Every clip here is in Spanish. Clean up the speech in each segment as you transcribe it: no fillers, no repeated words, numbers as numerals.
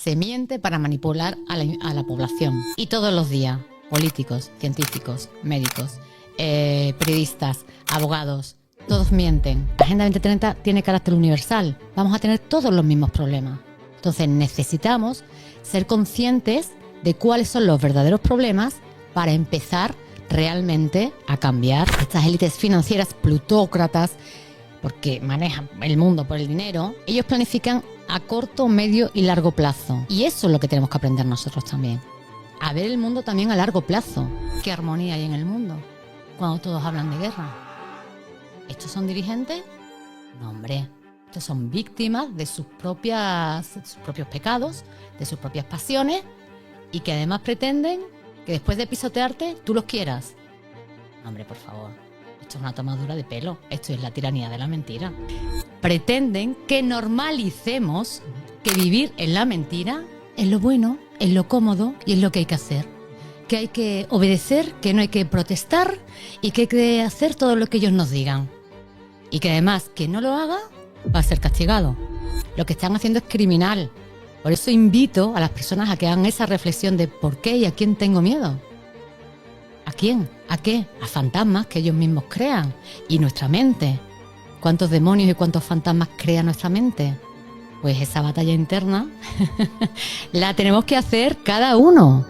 se miente para manipular a la población. Y todos los días, políticos, científicos, médicos, periodistas, abogados, todos mienten. La Agenda 2030 tiene carácter universal. Vamos a tener todos los mismos problemas. Entonces necesitamos ser conscientes de cuáles son los verdaderos problemas para empezar realmente a cambiar estas élites financieras plutócratas, porque manejan el mundo por el dinero. Ellos planifican a corto, medio y largo plazo. Y eso es lo que tenemos que aprender nosotros también. A ver el mundo también a largo plazo. ¿Qué armonía hay en el mundo cuando todos hablan de guerra? ¿Estos son dirigentes? No, hombre. Estos son víctimas de sus propios pecados, de sus propias pasiones, y que además pretenden que después de pisotearte, tú los quieras. No, hombre, por favor. Esto es una tomadura de pelo. Esto es la tiranía de la mentira. Pretenden que normalicemos que vivir en la mentira es lo bueno, es lo cómodo y es lo que hay que hacer. Que hay que obedecer, que no hay que protestar y que hay que hacer todo lo que ellos nos digan. Y que además, quien no lo haga va a ser castigado. Lo que están haciendo es criminal. Por eso invito a las personas a que hagan esa reflexión de por qué y a quién tengo miedo. ¿A quién? ¿A qué? A fantasmas que ellos mismos crean. Y nuestra mente. ¿Cuántos demonios y cuántos fantasmas crea nuestra mente? Pues esa batalla interna la tenemos que hacer cada uno.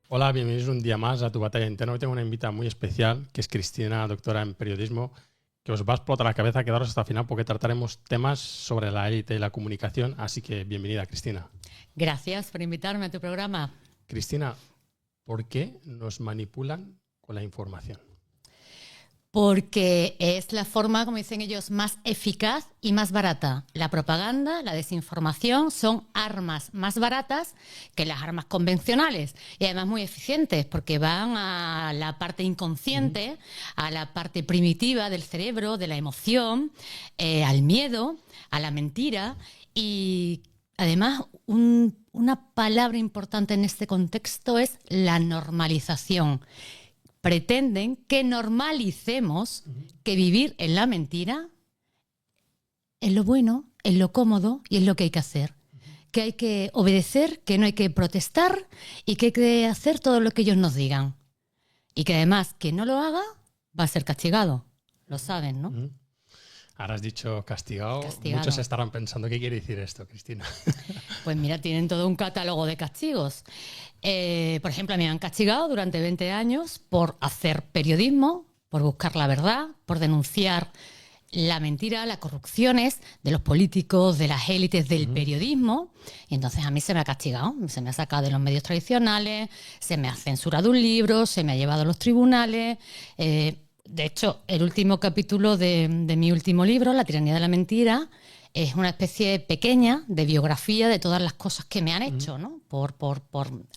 Hola, bienvenidos un día más a Tu Batalla Interna. Hoy tengo una invitada muy especial, que es Cristina, doctora en periodismo, que os va a explotar la cabeza. Quedaros hasta el final porque trataremos temas sobre la élite y la comunicación. Así que bienvenida, Cristina. Gracias por invitarme a tu programa. Cristina, ¿por qué nos manipulan con la información? Porque es la forma, como dicen ellos, más eficaz y más barata. La propaganda, la desinformación son armas más baratas que las armas convencionales y además muy eficientes porque van a la parte inconsciente, a la parte primitiva del cerebro, de la emoción, al miedo, a la mentira y además una palabra importante en este contexto es la normalización. Pretenden que normalicemos que vivir en la mentira es lo bueno, es lo cómodo y es lo que hay que hacer. Que hay que obedecer, que no hay que protestar y que hay que hacer todo lo que ellos nos digan. Y que además, quien no lo haga va a ser castigado. Lo saben, ¿no? Ahora has dicho castigado. Muchos estarán pensando, ¿qué quiere decir esto, Cristina? Pues mira, tienen todo un catálogo de castigos. Por ejemplo, a mí me han castigado durante 20 años por hacer periodismo, por buscar la verdad, por denunciar la mentira, las corrupciones de los políticos, de las élites del periodismo. Y entonces a mí se me ha castigado, se me ha sacado de los medios tradicionales, se me ha censurado un libro, se me ha llevado a los tribunales. De hecho, el último capítulo de mi último libro, La tiranía de la mentira, es una especie pequeña de biografía de todas las cosas que me han hecho, ¿no? Por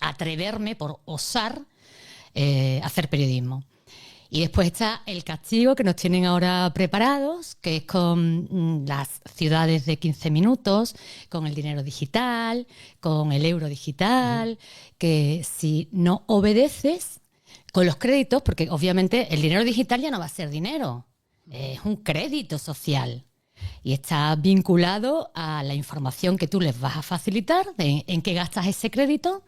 atreverme, por osar hacer periodismo. Y después está el castigo que nos tienen ahora preparados, que es con las ciudades de 15 minutos, con el dinero digital, con el euro digital, que si no obedeces con los créditos, porque obviamente el dinero digital ya no va a ser dinero, es un crédito social. Y está vinculado a la información que tú les vas a facilitar, en qué gastas ese crédito.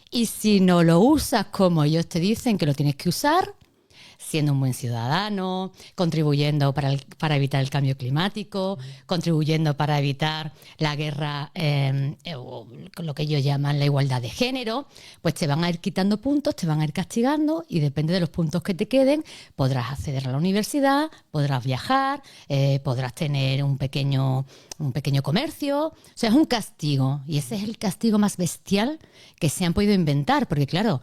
Y si no lo usas como ellos te dicen que lo tienes que usar, siendo un buen ciudadano, contribuyendo para evitar el cambio climático, contribuyendo para evitar la guerra, lo que ellos llaman la igualdad de género, pues te van a ir quitando puntos, te van a ir castigando y depende de los puntos que te queden, podrás acceder a la universidad, podrás viajar, podrás tener un pequeño comercio. O sea, es un castigo y ese es el castigo más bestial que se han podido inventar, porque claro,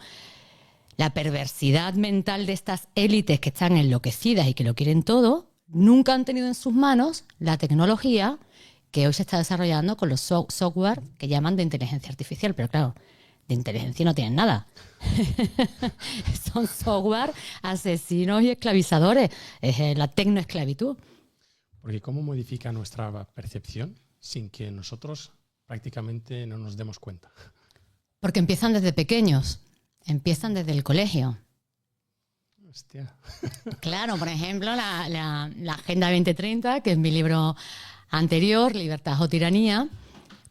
la perversidad mental de estas élites que están enloquecidas y que lo quieren todo, nunca han tenido en sus manos la tecnología que hoy se está desarrollando con los software que llaman de inteligencia artificial. Pero claro, de inteligencia no tienen nada. Son software asesinos y esclavizadores. Es la tecnoesclavitud. Porque ¿cómo modifica nuestra percepción sin que nosotros prácticamente no nos demos cuenta? Porque empiezan desde pequeños. Empiezan desde el colegio. Hostia. Claro, por ejemplo, la Agenda 2030, que es mi libro anterior, Libertad o Tiranía,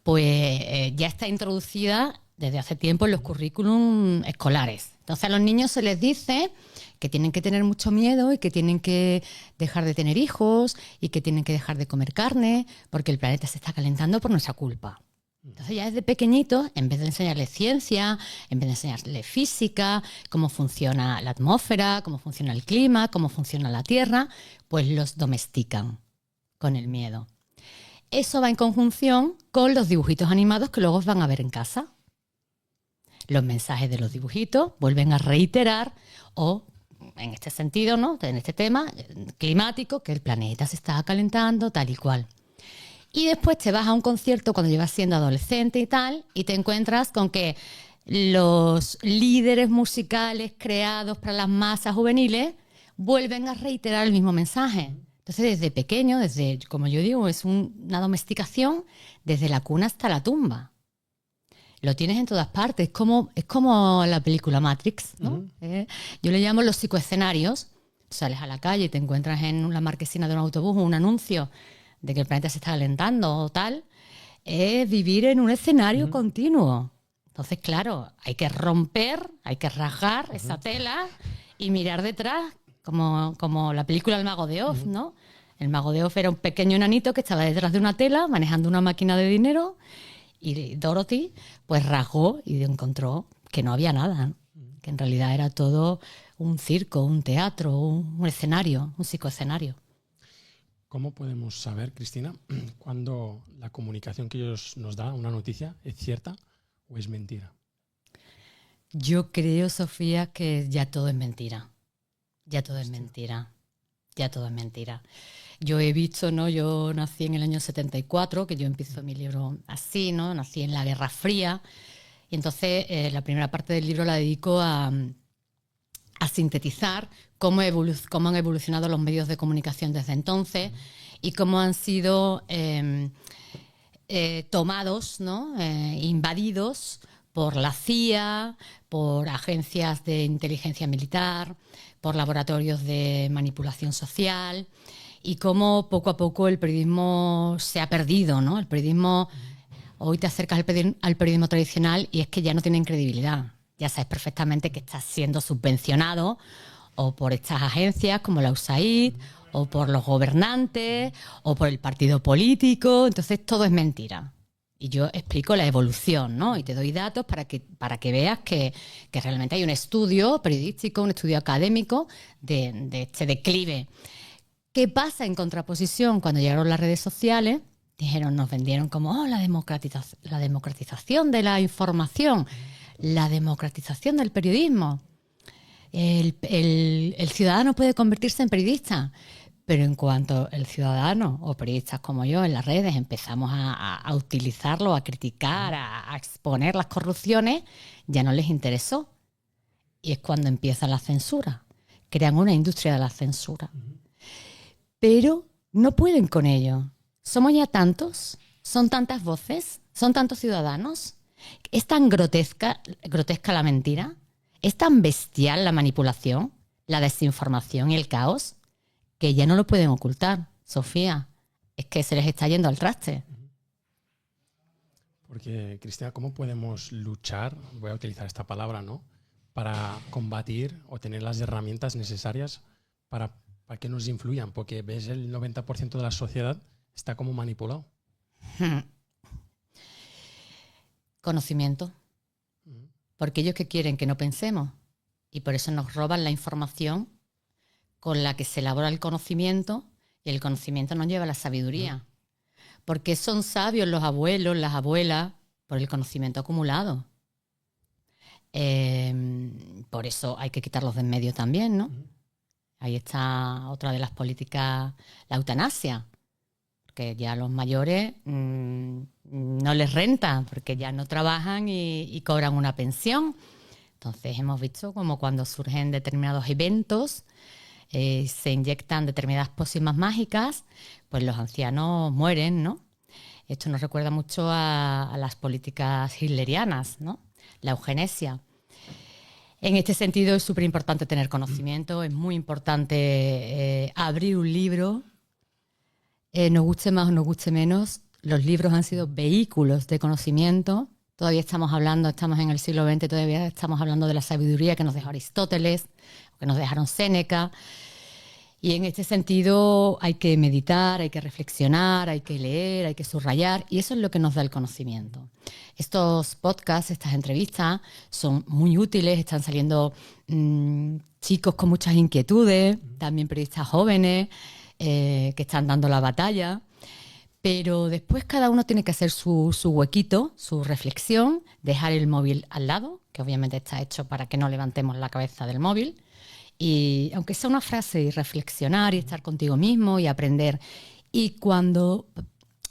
pues ya está introducida desde hace tiempo en los currículum escolares. Entonces a los niños se les dice que tienen que tener mucho miedo y que tienen que dejar de tener hijos y que tienen que dejar de comer carne porque el planeta se está calentando por nuestra culpa. Entonces ya desde pequeñitos, en vez de enseñarles ciencia, en vez de enseñarles física, cómo funciona la atmósfera, cómo funciona el clima, cómo funciona la Tierra, pues los domestican con el miedo. Eso va en conjunción con los dibujitos animados que luego van a ver en casa. Los mensajes de los dibujitos vuelven a reiterar, o en este sentido, ¿no?, en este tema climático, que el planeta se está calentando, tal y cual. Y después te vas a un concierto cuando llevas siendo adolescente y tal, y te encuentras con que los líderes musicales creados para las masas juveniles vuelven a reiterar el mismo mensaje. Entonces, desde pequeño, desde, como yo digo, es una domesticación desde la cuna hasta la tumba. Lo tienes en todas partes. Es como la película Matrix, ¿no? Yo le llamo los psicoescenarios. Sales a la calle y te encuentras en la marquesina de un autobús un anuncio de que el planeta se está calentando o tal. Es vivir en un escenario continuo. Entonces, claro, hay que romper, hay que rasgar esa tela y mirar detrás, como la película El Mago de Oz, ¿no? El Mago de Oz era un pequeño enanito que estaba detrás de una tela manejando una máquina de dinero, y Dorothy pues rasgó y encontró que no había nada, ¿no? Que en realidad era todo un circo, un teatro, un escenario, un psicoescenario. ¿Cómo podemos saber, Cristina, cuando la comunicación que ellos nos da, una noticia, es cierta o es mentira? Yo creo, Sofía, que ya todo es mentira. Ya todo es mentira. Ya todo es mentira. Yo he visto, ¿no? Yo nací en el año 74, que yo empiezo mi libro así, ¿no? Nací en la Guerra Fría. Y entonces la primera parte del libro la dedico a sintetizar cómo han evolucionado los medios de comunicación desde entonces y cómo han sido tomados, ¿no? Invadidos por la CIA, por agencias de inteligencia militar, por laboratorios de manipulación social, y cómo poco a poco el periodismo se ha perdido, ¿no? El periodismo, hoy te acercas al periodismo tradicional y es que ya no tienen credibilidad. Ya sabes perfectamente que estás siendo subvencionado o por estas agencias como la USAID, o por los gobernantes, o por el partido político. Entonces todo es mentira. Y yo explico la evolución, ¿no? Y te doy datos para que veas que realmente hay un estudio periodístico, un estudio académico de este declive. ¿Qué pasa en contraposición? Cuando llegaron las redes sociales, nos vendieron como la democratización de la información, la democratización del periodismo. El ciudadano puede convertirse en periodista, pero en cuanto el ciudadano o periodistas como yo en las redes empezamos a utilizarlo, a criticar, a exponer las corrupciones, ya no les interesó. Y es cuando empieza la censura. Crean una industria de la censura. Pero no pueden con ello. Somos ya tantos, son tantas voces, son tantos ciudadanos. Es tan grotesca la mentira, es tan bestial la manipulación, la desinformación y el caos, que ya no lo pueden ocultar, Sofía. Es que se les está yendo al traste. Porque, Cristina, ¿cómo podemos luchar, voy a utilizar esta palabra, ¿no?, para combatir o tener las herramientas necesarias para que nos influyan? Porque ves, el 90% de la sociedad está como manipulado. Conocimiento. Porque ellos que quieren que no pensemos, y por eso nos roban la información con la que se elabora el conocimiento, y el conocimiento nos lleva a la sabiduría. Porque son sabios los abuelos, las abuelas, por el conocimiento acumulado. Por eso hay que quitarlos de en medio también, ¿no? Ahí está otra de las políticas, la eutanasia. Que ya a los mayores no les renta, porque ya no trabajan y cobran una pensión. Entonces hemos visto como cuando surgen determinados eventos, se inyectan determinadas pócimas mágicas, pues los ancianos mueren, ¿no? Esto nos recuerda mucho a las políticas hitlerianas, ¿no? La eugenesia. En este sentido es súper importante tener conocimiento, es muy importante abrir un libro, nos guste más o nos guste menos, los libros han sido vehículos de conocimiento. Todavía estamos en el siglo XX, todavía estamos hablando de la sabiduría que nos dejó Aristóteles, que nos dejaron Séneca. Y en este sentido hay que meditar, hay que reflexionar, hay que leer, hay que subrayar, y eso es lo que nos da el conocimiento. Estos podcasts, estas entrevistas son muy útiles, están saliendo chicos con muchas inquietudes, también periodistas jóvenes que están dando la batalla, pero después cada uno tiene que hacer su huequito, su reflexión, dejar el móvil al lado, que obviamente está hecho para que no levantemos la cabeza del móvil, y aunque sea una frase, y reflexionar y estar contigo mismo y aprender. Y cuando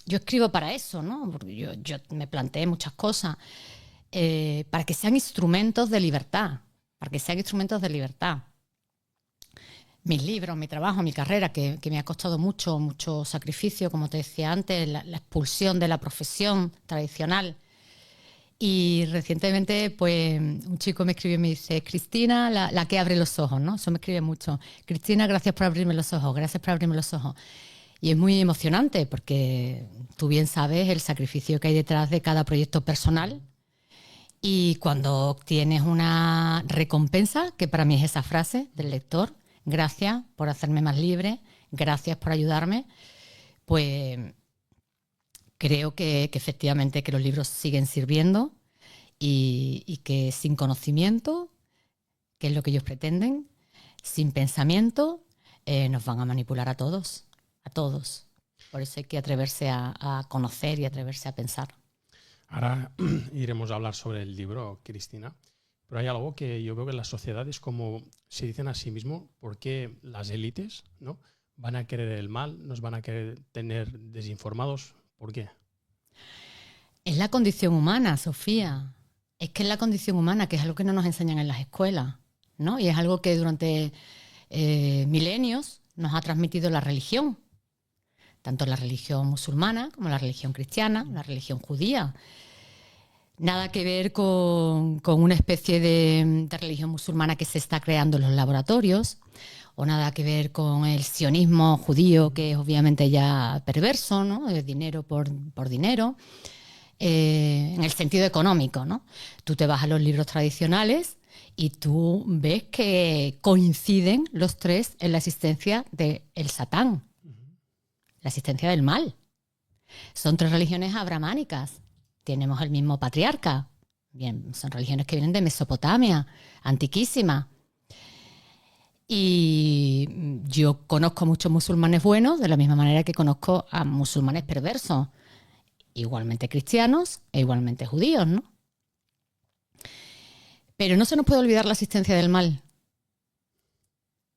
yo escribo para eso, ¿no? Porque yo me planteé muchas cosas para que sean instrumentos de libertad, Mis libros, mi trabajo, mi carrera, que me ha costado mucho sacrificio, como te decía antes, la expulsión de la profesión tradicional. Y recientemente, pues, un chico me escribió y me dice: Cristina, la que abre los ojos, ¿no? Eso me escribe mucho. Cristina, gracias por abrirme los ojos, gracias por abrirme los ojos. Y es muy emocionante porque tú bien sabes el sacrificio que hay detrás de cada proyecto personal. Y cuando obtienes una recompensa, que para mí es esa frase del lector, gracias por hacerme más libre, gracias por ayudarme, pues creo que efectivamente que los libros siguen sirviendo y que sin conocimiento, que es lo que ellos pretenden, sin pensamiento, nos van a manipular a todos. Por eso hay que atreverse a conocer y atreverse a pensar. Ahora iremos a hablar sobre el libro, Cristina, pero hay algo que yo veo que en la sociedad es como se dicen a sí mismos, ¿por qué las élites, ¿no?, van a querer el mal, nos van a querer tener desinformados? ¿Por qué? Es la condición humana, Sofía. Es que es la condición humana, que es algo que no nos enseñan en las escuelas, ¿no? Y es algo que durante milenios nos ha transmitido la religión, tanto la religión musulmana como la religión cristiana, la religión judía. Nada que ver con una especie de religión musulmana que se está creando en los laboratorios, o nada que ver con el sionismo judío, que es obviamente ya perverso, ¿no? De dinero por dinero, en el sentido económico, ¿no? Tú te vas a los libros tradicionales y tú ves que coinciden los tres en la existencia del Satán, la existencia del mal. Son tres religiones abrahámicas. Tenemos el mismo patriarca. Bien, son religiones que vienen de Mesopotamia, antiquísima. Y yo conozco muchos musulmanes buenos, de la misma manera que conozco a musulmanes perversos, igualmente cristianos e igualmente judíos, ¿no? Pero no se nos puede olvidar la existencia del mal.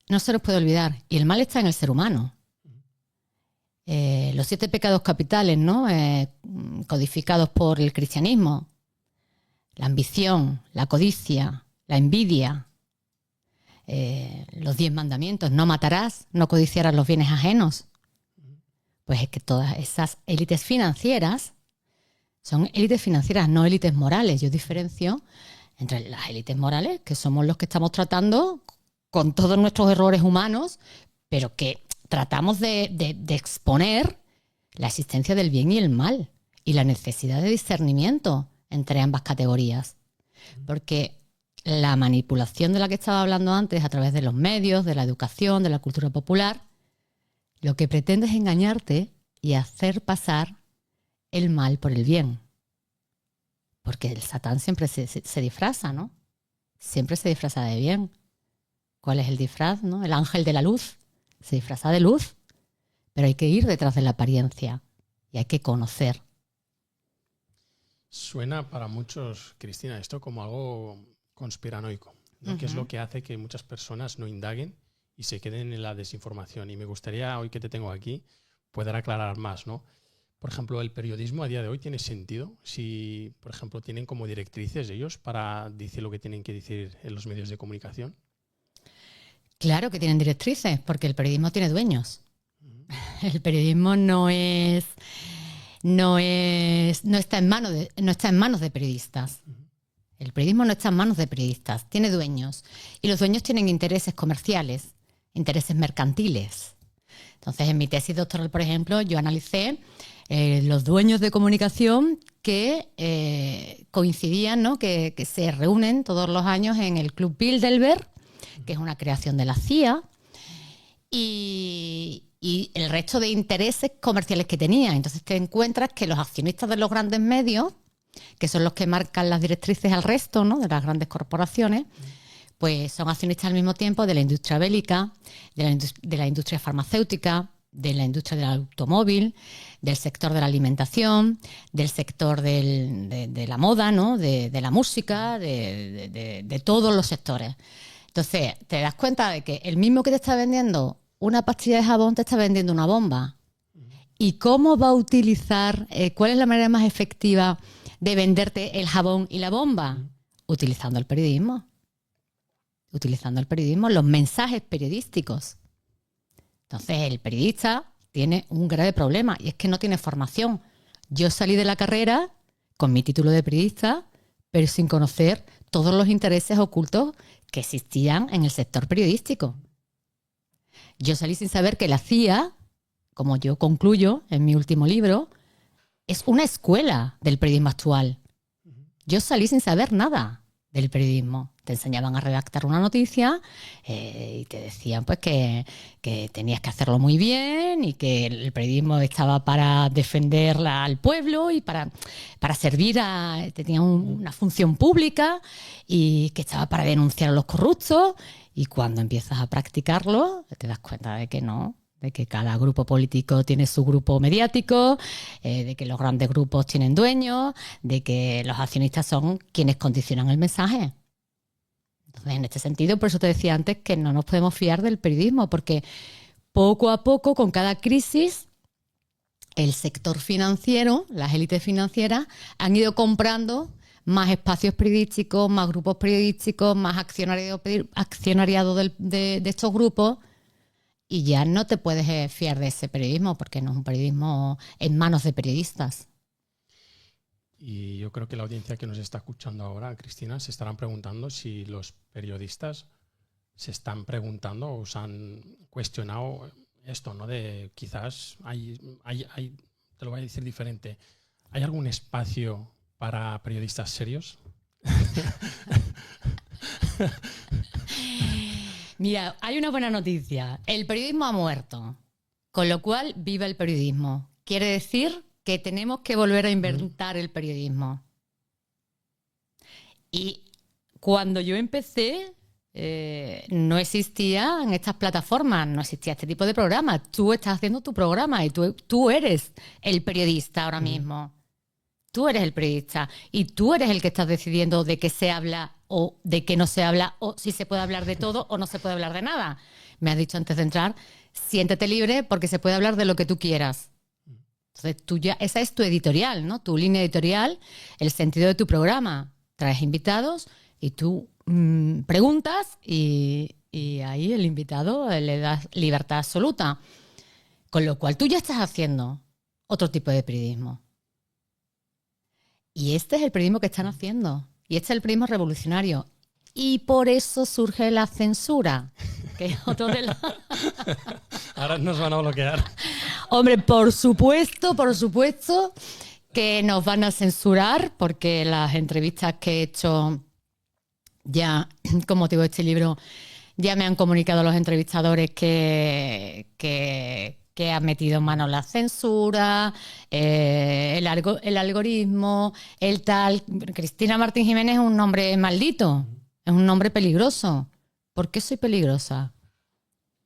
No se nos puede olvidar. Y el mal está en el ser humano. Los 7 pecados capitales, ¿no? Codificados por el cristianismo: la ambición, la codicia, la envidia, los 10 mandamientos: no matarás, no codiciarás los bienes ajenos. Pues es que todas esas élites financieras son élites financieras, no élites morales. Yo diferencio entre las élites morales, que somos los que estamos tratando con todos nuestros errores humanos, pero que tratamos de exponer la existencia del bien y el mal y la necesidad de discernimiento entre ambas categorías. Porque la manipulación de la que estaba hablando antes, a través de los medios, de la educación, de la cultura popular, lo que pretende es engañarte y hacer pasar el mal por el bien. Porque el Satán siempre se disfraza, ¿no? Siempre se disfraza de bien. ¿Cuál es el disfraz, no? El ángel de la luz se disfraza de luz, pero hay que ir detrás de la apariencia y hay que conocer. Suena para muchos, Cristina, esto como algo conspiranoico, ¿no? Que es lo que hace que muchas personas no indaguen y se queden en la desinformación. Y me gustaría, hoy que te tengo aquí, poder aclarar más, ¿no? Por ejemplo, ¿el periodismo a día de hoy tiene sentido? Si, por ejemplo, tienen como directrices ellos para decir lo que tienen que decir en los medios de comunicación. Claro que tienen directrices, porque el periodismo tiene dueños. El periodismo no está en manos de periodistas. El periodismo no está en manos de periodistas, tiene dueños. Y los dueños tienen intereses comerciales, intereses mercantiles. Entonces, en mi tesis doctoral, por ejemplo, yo analicé los dueños de comunicación que coincidían, ¿no? que se reúnen todos los años en el Club Bilderberg, que es una creación de la CIA, y el resto de intereses comerciales que tenía. Entonces te encuentras que los accionistas de los grandes medios, que son los que marcan las directrices al resto, ¿no? de las grandes corporaciones, pues son accionistas al mismo tiempo de la industria bélica, de la industria farmacéutica, de la industria del automóvil, del sector de la alimentación, del sector de la moda, ¿no? de la música, de todos los sectores. Entonces, te das cuenta de que el mismo que te está vendiendo una pastilla de jabón te está vendiendo una bomba. ¿Y cómo va a utilizar, cuál es la manera más efectiva de venderte el jabón y la bomba? Utilizando el periodismo. Utilizando el periodismo, los mensajes periodísticos. Entonces, el periodista tiene un grave problema y es que no tiene formación. Yo salí de la carrera con mi título de periodista, pero sin conocer todos los intereses ocultos que existían en el sector periodístico. Yo salí sin saber que la CIA, como yo concluyo en mi último libro, es una escuela del periodismo actual. Yo salí sin saber nada del periodismo. Te enseñaban a redactar una noticia y te decían pues que tenías que hacerlo muy bien y que el periodismo estaba para defender al pueblo y para servir tenía una función pública y que estaba para denunciar a los corruptos. Y cuando empiezas a practicarlo, te das cuenta de que no, de que cada grupo político tiene su grupo mediático, de que los grandes grupos tienen dueños, de que los accionistas son quienes condicionan el mensaje. Entonces, en este sentido, por eso te decía antes que no nos podemos fiar del periodismo, porque poco a poco, con cada crisis, el sector financiero, las élites financieras, han ido comprando más espacios periodísticos, más grupos periodísticos, más accionariado de estos grupos, y ya no te puedes fiar de ese periodismo porque no es un periodismo en manos de periodistas. Y yo creo que la audiencia que nos está escuchando ahora, Cristina, se estarán preguntando si los periodistas se están preguntando o se han cuestionado esto, ¿no? De quizás te lo voy a decir diferente, ¿hay algún espacio para periodistas serios? Mira, hay una buena noticia. El periodismo ha muerto, con lo cual viva el periodismo. Quiere decir que tenemos que volver a inventar el periodismo. Y cuando yo empecé, no existían estas plataformas, no existía este tipo de programas. Tú estás haciendo tu programa y tú eres el periodista ahora mismo. Tú eres el periodista y tú eres el que estás decidiendo de qué se habla o de qué no se habla, o si se puede hablar de todo o no se puede hablar de nada. Me has dicho antes de entrar, siéntete libre porque se puede hablar de lo que tú quieras. Entonces, esa es tu editorial, ¿no? Tu línea editorial, el sentido de tu programa. Traes invitados y tú preguntas y ahí el invitado le das libertad absoluta. Con lo cual tú ya estás haciendo otro tipo de periodismo. Y este es el periodismo que están haciendo. Y este es el periodismo revolucionario. Y por eso surge la censura, que es otro de los... Ahora nos van a bloquear. Hombre, por supuesto que nos van a censurar, porque las entrevistas que he hecho ya con motivo de este libro, ya me han comunicado los entrevistadores que han metido en mano la censura, el algoritmo, el tal. Cristina Martín Jiménez es un nombre maldito, es un nombre peligroso. ¿Por qué soy peligrosa?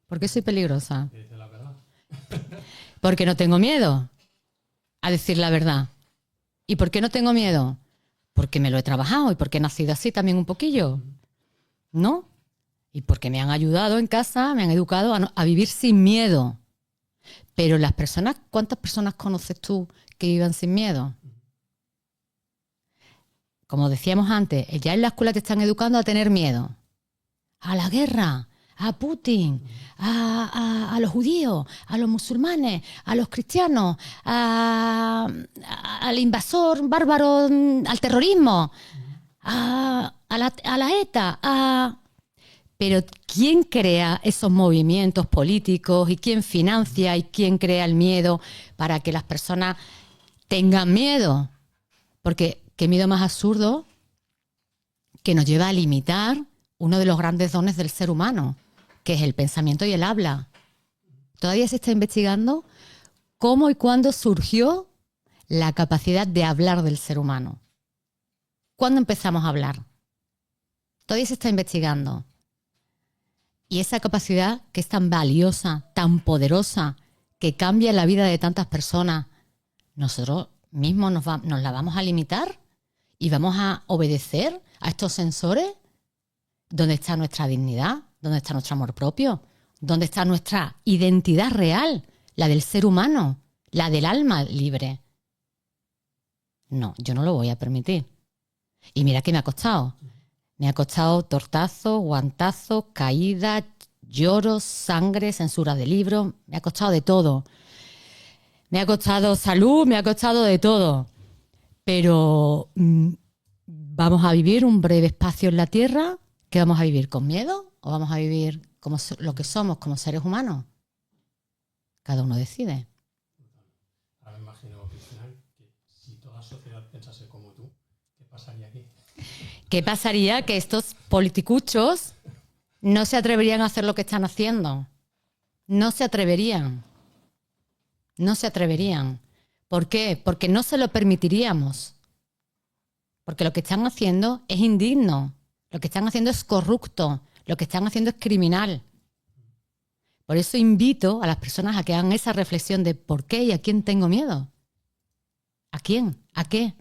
¿Por qué soy peligrosa? Dice la verdad. Porque no tengo miedo a decir la verdad. ¿Y por qué no tengo miedo? Porque me lo he trabajado y porque he nacido así también un poquillo, ¿no? Y porque me han ayudado en casa, me han educado a vivir sin miedo. Pero las personas, ¿cuántas personas conoces tú que vivan sin miedo? Como decíamos antes, ya en la escuela te están educando a tener miedo. A la guerra, a Putin, a los judíos, a los musulmanes, a los cristianos, al invasor bárbaro, al terrorismo, a la ETA, pero ¿quién crea esos movimientos políticos y quién financia y quién crea el miedo para que las personas tengan miedo? Porque qué miedo más absurdo que nos lleva a limitar uno de los grandes dones del ser humano, que es el pensamiento y el habla. Todavía se está investigando cómo y cuándo surgió la capacidad de hablar del ser humano. ¿Cuándo empezamos a hablar? Todavía se está investigando. Y esa capacidad que es tan valiosa, tan poderosa, que cambia la vida de tantas personas, nosotros mismos nos la vamos a limitar y vamos a obedecer a estos sensores. ¿Dónde está nuestra dignidad? ¿Dónde está nuestro amor propio? ¿Dónde está nuestra identidad real? La del ser humano, la del alma libre. No, yo no lo voy a permitir. Y mira que me ha costado. Me ha costado tortazos, guantazos, caídas, lloros, sangre, censura de libros. Me ha costado de todo. Me ha costado salud, me ha costado de todo. Pero ¿vamos a vivir un breve espacio en la Tierra? ¿Que vamos a vivir con miedo? ¿O vamos a vivir como lo que somos, como seres humanos? Cada uno decide. Ahora me imagino, Cristina, que si toda la sociedad pensase como tú, ¿qué pasaría aquí? ¿Qué pasaría? Que estos politicuchos no se atreverían a hacer lo que están haciendo. No se atreverían. No se atreverían. ¿Por qué? Porque no se lo permitiríamos. Porque lo que están haciendo es indigno. Lo que están haciendo es corrupto. Lo que están haciendo es criminal. Por eso invito a las personas a que hagan esa reflexión de ¿por qué y a quién tengo miedo? ¿A quién? ¿A qué?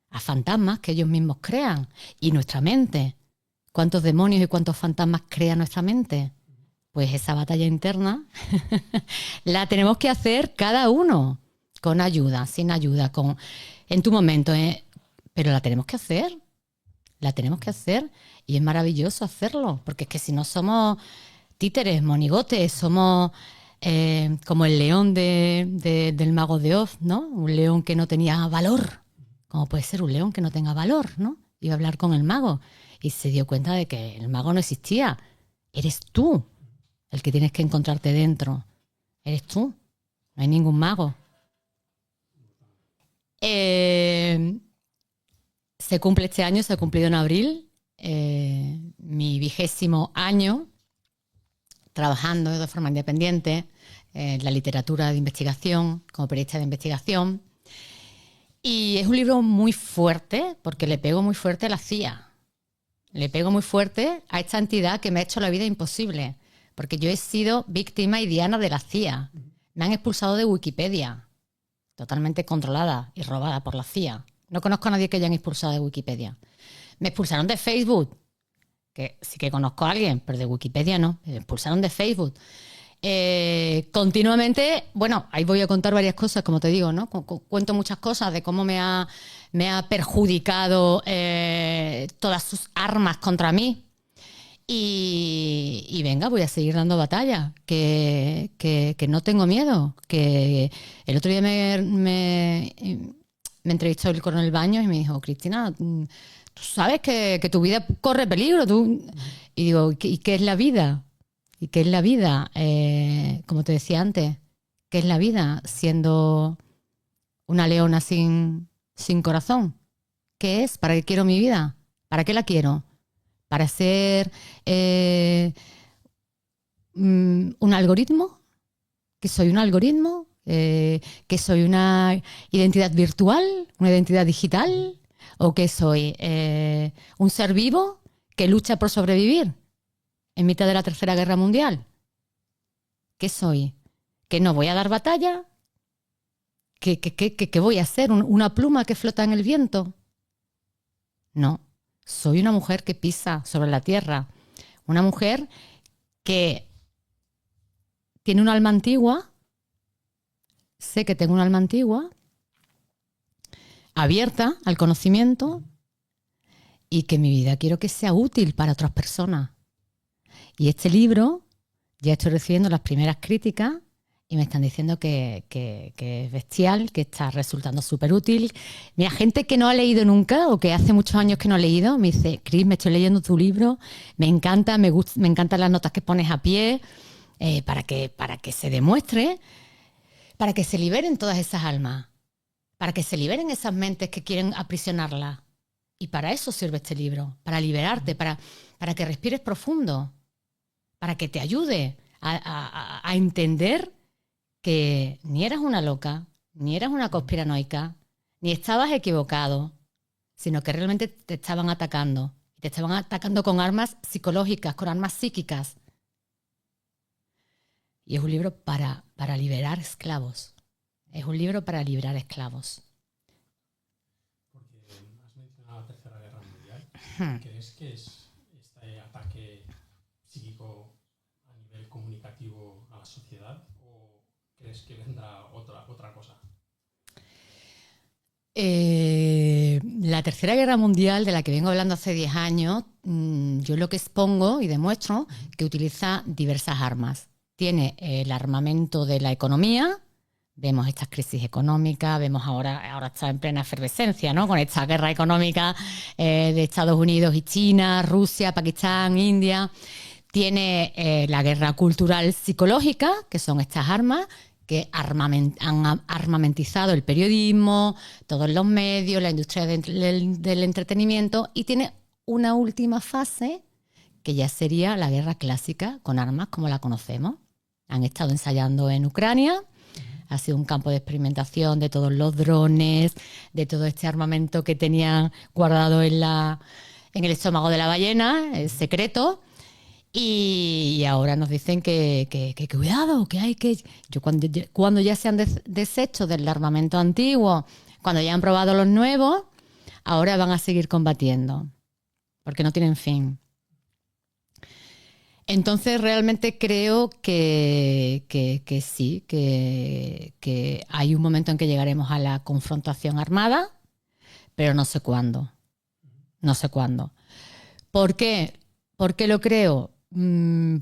A fantasmas que ellos mismos crean. Y nuestra mente. ¿Cuántos demonios y cuántos fantasmas crea nuestra mente? Pues esa batalla interna la tenemos que hacer cada uno. Con ayuda, sin ayuda, en tu momento. Pero la tenemos que hacer. La tenemos que hacer. Y es maravilloso hacerlo. Porque es que si no somos títeres, monigotes, somos como el león del Mago de Oz, ¿no? Un león que no tenía valor. ¿Cómo puede ser un león que no tenga valor, no? Iba a hablar con el mago y se dio cuenta de que el mago no existía. Eres tú el que tienes que encontrarte dentro. Eres tú. No hay ningún mago. Se cumple este año, se ha cumplido en abril, mi 20º año trabajando de forma independiente en la literatura de investigación, como periodista de investigación. Y es un libro muy fuerte, porque le pego muy fuerte a la CIA. Le pego muy fuerte a esta entidad que me ha hecho la vida imposible. Porque yo he sido víctima y diana de la CIA. Me han expulsado de Wikipedia, totalmente controlada y robada por la CIA. No conozco a nadie que hayan expulsado de Wikipedia. Me expulsaron de Facebook, que sí que conozco a alguien, pero de Wikipedia no. Me expulsaron de Facebook. Continuamente, bueno, ahí voy a contar varias cosas, como te digo, ¿no? Cuento muchas cosas de cómo me ha perjudicado todas sus armas contra mí. Y venga, voy a seguir dando batalla, que no tengo miedo. Que el otro día me entrevistó el coronel Baños y me dijo, Cristina, tú sabes que tu vida corre peligro. Y digo, ¿y qué es la vida? ¿Y qué es la vida? Como te decía antes, ¿qué es la vida siendo una leona sin corazón? ¿Qué es? ¿Para qué quiero mi vida? ¿Para qué la quiero? ¿Para ser un algoritmo? ¿Que soy un algoritmo? ¿Que soy una identidad virtual? ¿Una identidad digital? ¿O que soy un ser vivo que lucha por sobrevivir en mitad de la Tercera Guerra Mundial? ¿Qué soy? ¿Que no voy a dar batalla? ¿Que voy a ser? ¿Una pluma que flota en el viento? No. Soy una mujer que pisa sobre la tierra. Una mujer que tiene un alma antigua. Sé que tengo un alma antigua, abierta al conocimiento, y que mi vida quiero que sea útil para otras personas. Y este libro, ya estoy recibiendo las primeras críticas, y me están diciendo que es bestial, que está resultando súper útil. Mira, gente que no ha leído nunca o que hace muchos años que no ha leído, me dice, Cris, me estoy leyendo tu libro, me encanta, me encantan las notas que pones a pie, para que se demuestre, para que se liberen todas esas almas, para que se liberen esas mentes que quieren aprisionarlas. Y para eso sirve este libro, para liberarte, para que respires profundo, para que te ayude a entender que ni eras una loca, ni eras una conspiranoica, ni estabas equivocado, sino que realmente te estaban atacando. Te estaban atacando con armas psicológicas, con armas psíquicas. Y es un libro para liberar esclavos. Es un libro para liberar esclavos. Porque has mencionado la Tercera Guerra Mundial. ¿Crees que es este ataque psíquico a nivel comunicativo a la sociedad o crees que vendrá otra cosa? La Tercera Guerra Mundial, de la que vengo hablando hace 10 años, yo lo que expongo y demuestro que utiliza diversas armas. Tiene el armamento de la economía, vemos estas crisis económicas, vemos ahora está en plena efervescencia, ¿no? Con esta guerra económica de Estados Unidos y China, Rusia, Pakistán, India. Tiene la guerra cultural psicológica, que son estas armas que han armamentizado el periodismo, todos los medios, la industria del entretenimiento, y tiene una última fase que ya sería la guerra clásica con armas como la conocemos. Han estado ensayando en Ucrania, ha sido un campo de experimentación de todos los drones, de todo este armamento que tenían guardado en el estómago de la ballena, secreto. Y ahora nos dicen que cuidado, que hay que... Cuando ya se han deshecho del armamento antiguo, cuando ya han probado los nuevos, ahora van a seguir combatiendo, porque no tienen fin. Entonces realmente creo que sí, que hay un momento en que llegaremos a la confrontación armada, pero no sé cuándo. No sé cuándo. ¿Por qué? ¿Por qué lo creo?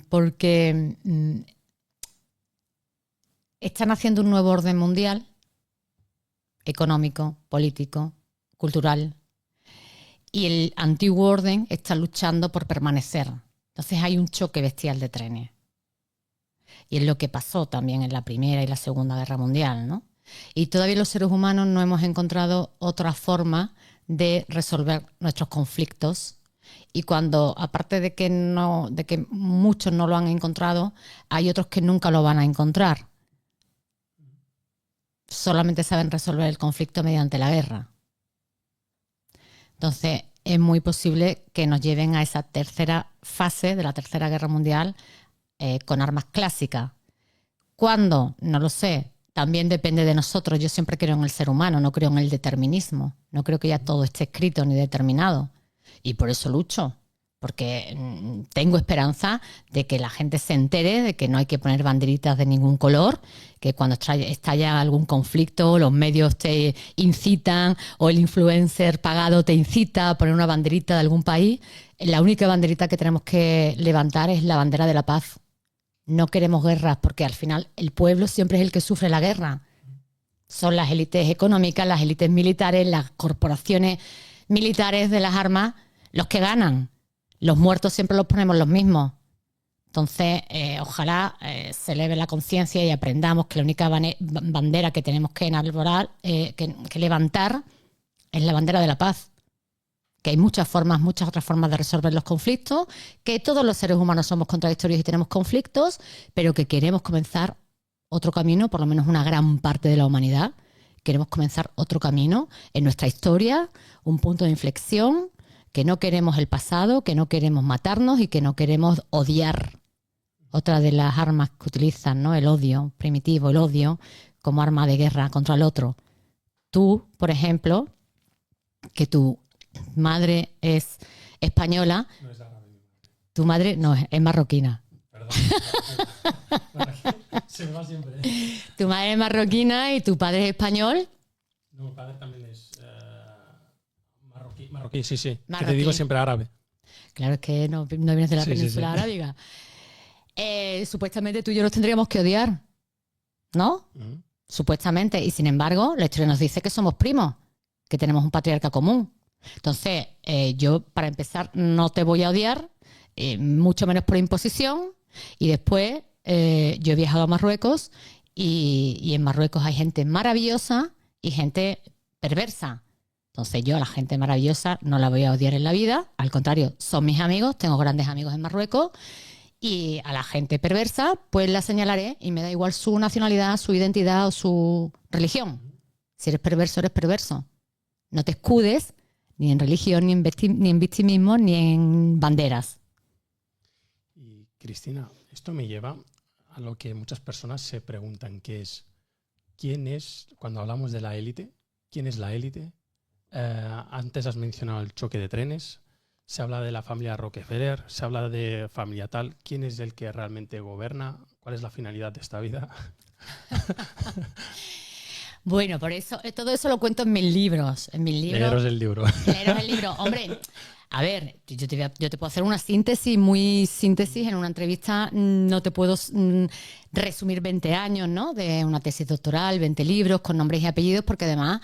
Porque están haciendo un nuevo orden mundial, económico, político, cultural, y el antiguo orden está luchando por permanecer. Entonces hay un choque bestial de trenes. Y es lo que pasó también en la Primera y la Segunda Guerra Mundial, ¿no? Y todavía los seres humanos no hemos encontrado otra forma de resolver nuestros conflictos. Y cuando, aparte de que muchos no lo han encontrado, hay otros que nunca lo van a encontrar. Solamente saben resolver el conflicto mediante la guerra. Entonces, es muy posible que nos lleven a esa tercera fase de la Tercera Guerra Mundial con armas clásicas. ¿Cuándo? No lo sé. También depende de nosotros. Yo siempre creo en el ser humano, no creo en el determinismo. No creo que ya todo esté escrito ni determinado. Y por eso lucho, porque tengo esperanza de que la gente se entere de que no hay que poner banderitas de ningún color, que cuando estalla algún conflicto los medios te incitan o el influencer pagado te incita a poner una banderita de algún país. La única banderita que tenemos que levantar es la bandera de la paz. No queremos guerras porque al final el pueblo siempre es el que sufre la guerra. Son las élites económicas, las élites militares, las corporaciones militares de las armas los que ganan. Los muertos siempre los ponemos los mismos. Entonces, ojalá se eleve la conciencia y aprendamos que la única bandera que tenemos que enarbolar, que levantar, es la bandera de la paz. Que hay muchas otras formas de resolver los conflictos, que todos los seres humanos somos contradictorios y tenemos conflictos, pero que queremos comenzar otro camino, por lo menos una gran parte de la humanidad. Queremos comenzar otro camino en nuestra historia, un punto de inflexión, que no queremos el pasado, que no queremos matarnos y que no queremos odiar. Otra de las armas que utilizan, ¿no? El odio primitivo, el odio como arma de guerra contra el otro. Tú, por ejemplo, que tu madre es española, No es árabe. tu madre no es marroquina. Perdón. Se me va siempre. Tu madre es marroquina y tu padre es español. No, mi padre también es marroquí, sí. Marroquí. Que te digo siempre árabe. Claro, es que no vienes de la península arábiga. Supuestamente tú y yo nos tendríamos que odiar. ¿no? Supuestamente. Y sin embargo, la historia nos dice que somos primos, que tenemos un patriarca común. Entonces, yo, para empezar, no te voy a odiar, mucho menos por imposición. Y después, yo he viajado a Marruecos y en Marruecos hay gente maravillosa y gente perversa. Entonces, yo a la gente maravillosa no la voy a odiar en la vida. Al contrario, son mis amigos, tengo grandes amigos en Marruecos. Y a la gente perversa, pues la señalaré y me da igual su nacionalidad, su identidad o su religión. Si eres perverso, eres perverso. No te escudes ni en religión, ni en victimismo, ni en banderas. Y Cristina, esto me lleva a lo que muchas personas se preguntan, que es, ¿quién es, cuando hablamos de la élite, quién es la élite? Antes has mencionado el choque de trenes. Se habla de la familia Rockefeller, se habla de familia tal. ¿Quién es el que realmente gobierna? ¿Cuál es la finalidad de esta vida? Bueno, por eso, todo eso lo cuento en mis libros. Leeros el libro. Leeros el libro. Hombre, a ver, yo te puedo hacer una síntesis, muy síntesis. En una entrevista no te puedo resumir 20 años, ¿no? De una tesis doctoral, 20 libros con nombres y apellidos, porque además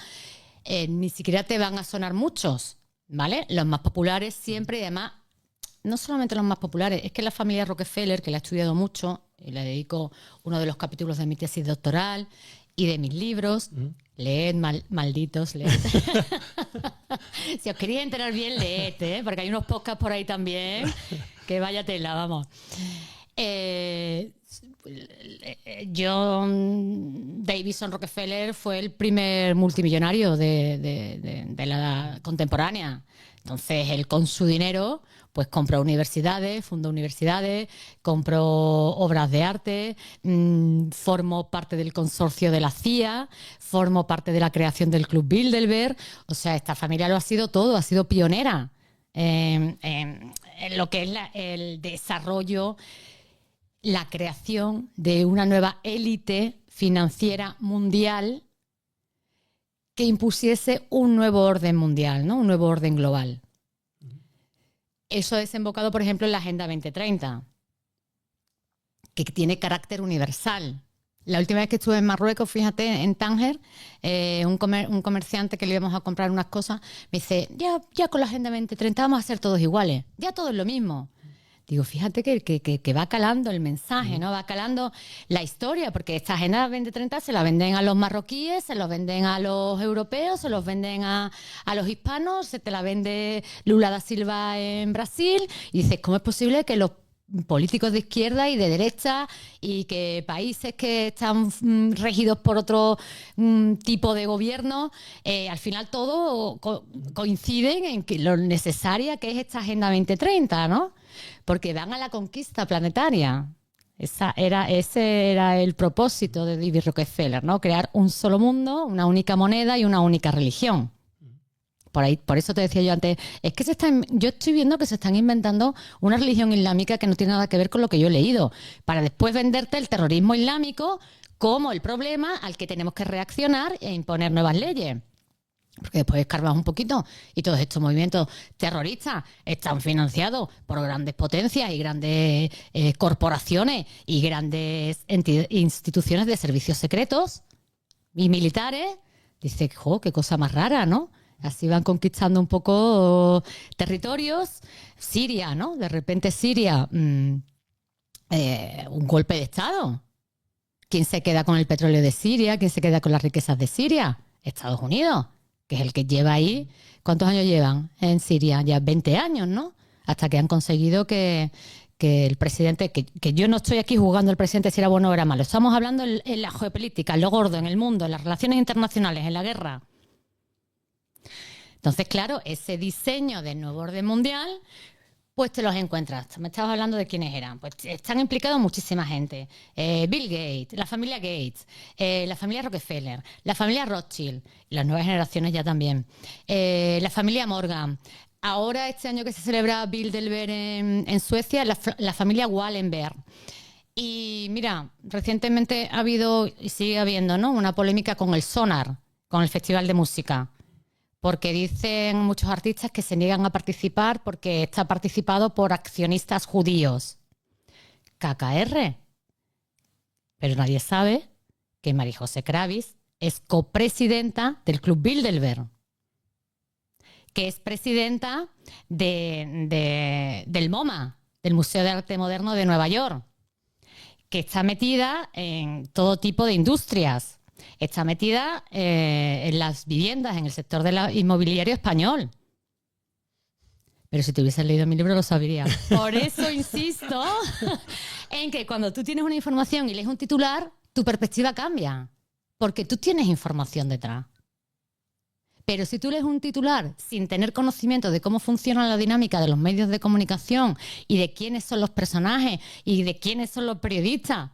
ni siquiera te van a sonar muchos. ¿Vale? Los más populares siempre, y además, no solamente los más populares, es que la familia Rockefeller, que la he estudiado mucho, y le dedico uno de los capítulos de mi tesis doctoral y de mis libros. Leed, malditos, leed. Si os queréis enterar bien, leed, porque hay unos podcasts por ahí también, que vaya tela, vamos. John Davison Rockefeller fue el primer multimillonario de la edad contemporánea. Entonces, él con su dinero pues compró universidades, fundó universidades, compró obras de arte, formó parte del consorcio de la CIA, formó parte de la creación del Club Bilderberg. O sea, esta familia lo ha sido todo, ha sido pionera en lo que es el desarrollo, la creación de una nueva élite financiera mundial que impusiese un nuevo orden mundial, ¿no? Un nuevo orden global. Eso ha desembocado, por ejemplo, en la Agenda 2030, que tiene carácter universal. La última vez que estuve en Marruecos, fíjate, en Tánger, un comerciante que le íbamos a comprar unas cosas, me dice, ya con la Agenda 2030 vamos a ser todos iguales, ya todo es lo mismo. Digo, fíjate que va calando el mensaje, ¿no? Va calando la historia, porque esta Agenda 2030 se la venden a los marroquíes, se los venden a los europeos, se los venden a los hispanos, se te la vende Lula da Silva en Brasil, y dices, ¿cómo es posible que los políticos de izquierda y de derecha y que países que están regidos por otro tipo de gobierno, al final todo coinciden en que lo necesaria que es esta Agenda 2030, ¿no? Porque van a la conquista planetaria. Ese era el propósito de David Rockefeller, ¿no? Crear un solo mundo, una única moneda y una única religión. Por eso te decía yo antes, es que yo estoy viendo que se están inventando una religión islámica que no tiene nada que ver con lo que yo he leído, para después venderte el terrorismo islámico como el problema al que tenemos que reaccionar e imponer nuevas leyes. Porque después escarbas un poquito y todos estos movimientos terroristas están financiados por grandes potencias y grandes corporaciones y grandes instituciones de servicios secretos y militares. Dices, jo, qué cosa más rara, ¿no? Así van conquistando un poco territorios. Siria, ¿no? De repente Siria, un golpe de Estado. ¿Quién se queda con el petróleo de Siria? ¿Quién se queda con las riquezas de Siria? Estados Unidos, que es el que lleva ahí. ¿Cuántos años llevan en Siria? Ya 20 años, ¿no? Hasta que han conseguido que el presidente, que yo no estoy aquí juzgando al presidente si era bueno o era malo. Estamos hablando en la geopolítica, en lo gordo, en el mundo, en las relaciones internacionales, en la guerra. Entonces, claro, ese diseño del nuevo orden mundial, pues te los encuentras. Me estabas hablando de quiénes eran. Pues están implicados muchísima gente. Bill Gates, la familia Gates, la familia Rockefeller, la familia Rothschild, las nuevas generaciones ya también, la familia Morgan. Ahora, este año que se celebra Bilderberg en Suecia, la familia Wallenberg. Y mira, recientemente ha habido, y sigue habiendo, ¿no?, una polémica con el Sonar, con el Festival de Música. Porque dicen muchos artistas que se niegan a participar porque está participado por accionistas judíos. KKR. Pero nadie sabe que María José Kravis es copresidenta del Club Bilderberg, que es presidenta del MoMA, del Museo de Arte Moderno de Nueva York, que está metida en todo tipo de industrias, está metida en las viviendas, en el sector del inmobiliario español. Pero si te hubieses leído mi libro lo sabrías. Por eso insisto en que cuando tú tienes una información y lees un titular, tu perspectiva cambia, porque tú tienes información detrás. Pero si tú lees un titular sin tener conocimiento de cómo funciona la dinámica de los medios de comunicación y de quiénes son los personajes y de quiénes son los periodistas,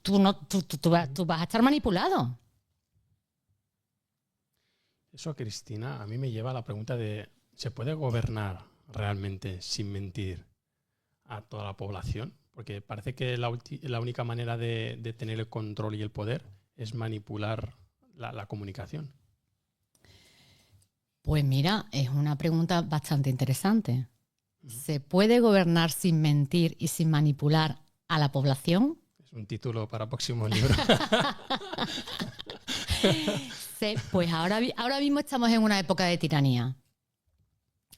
tú vas a estar manipulado. Eso, Cristina, a mí me lleva a la pregunta de ¿se puede gobernar realmente sin mentir a toda la población? Porque parece que la única manera de tener el control y el poder es manipular la comunicación. Pues mira, es una pregunta bastante interesante. ¿Se puede gobernar sin mentir y sin manipular a la población? Es un título para próximo libro. Pues ahora mismo estamos en una época de tiranía.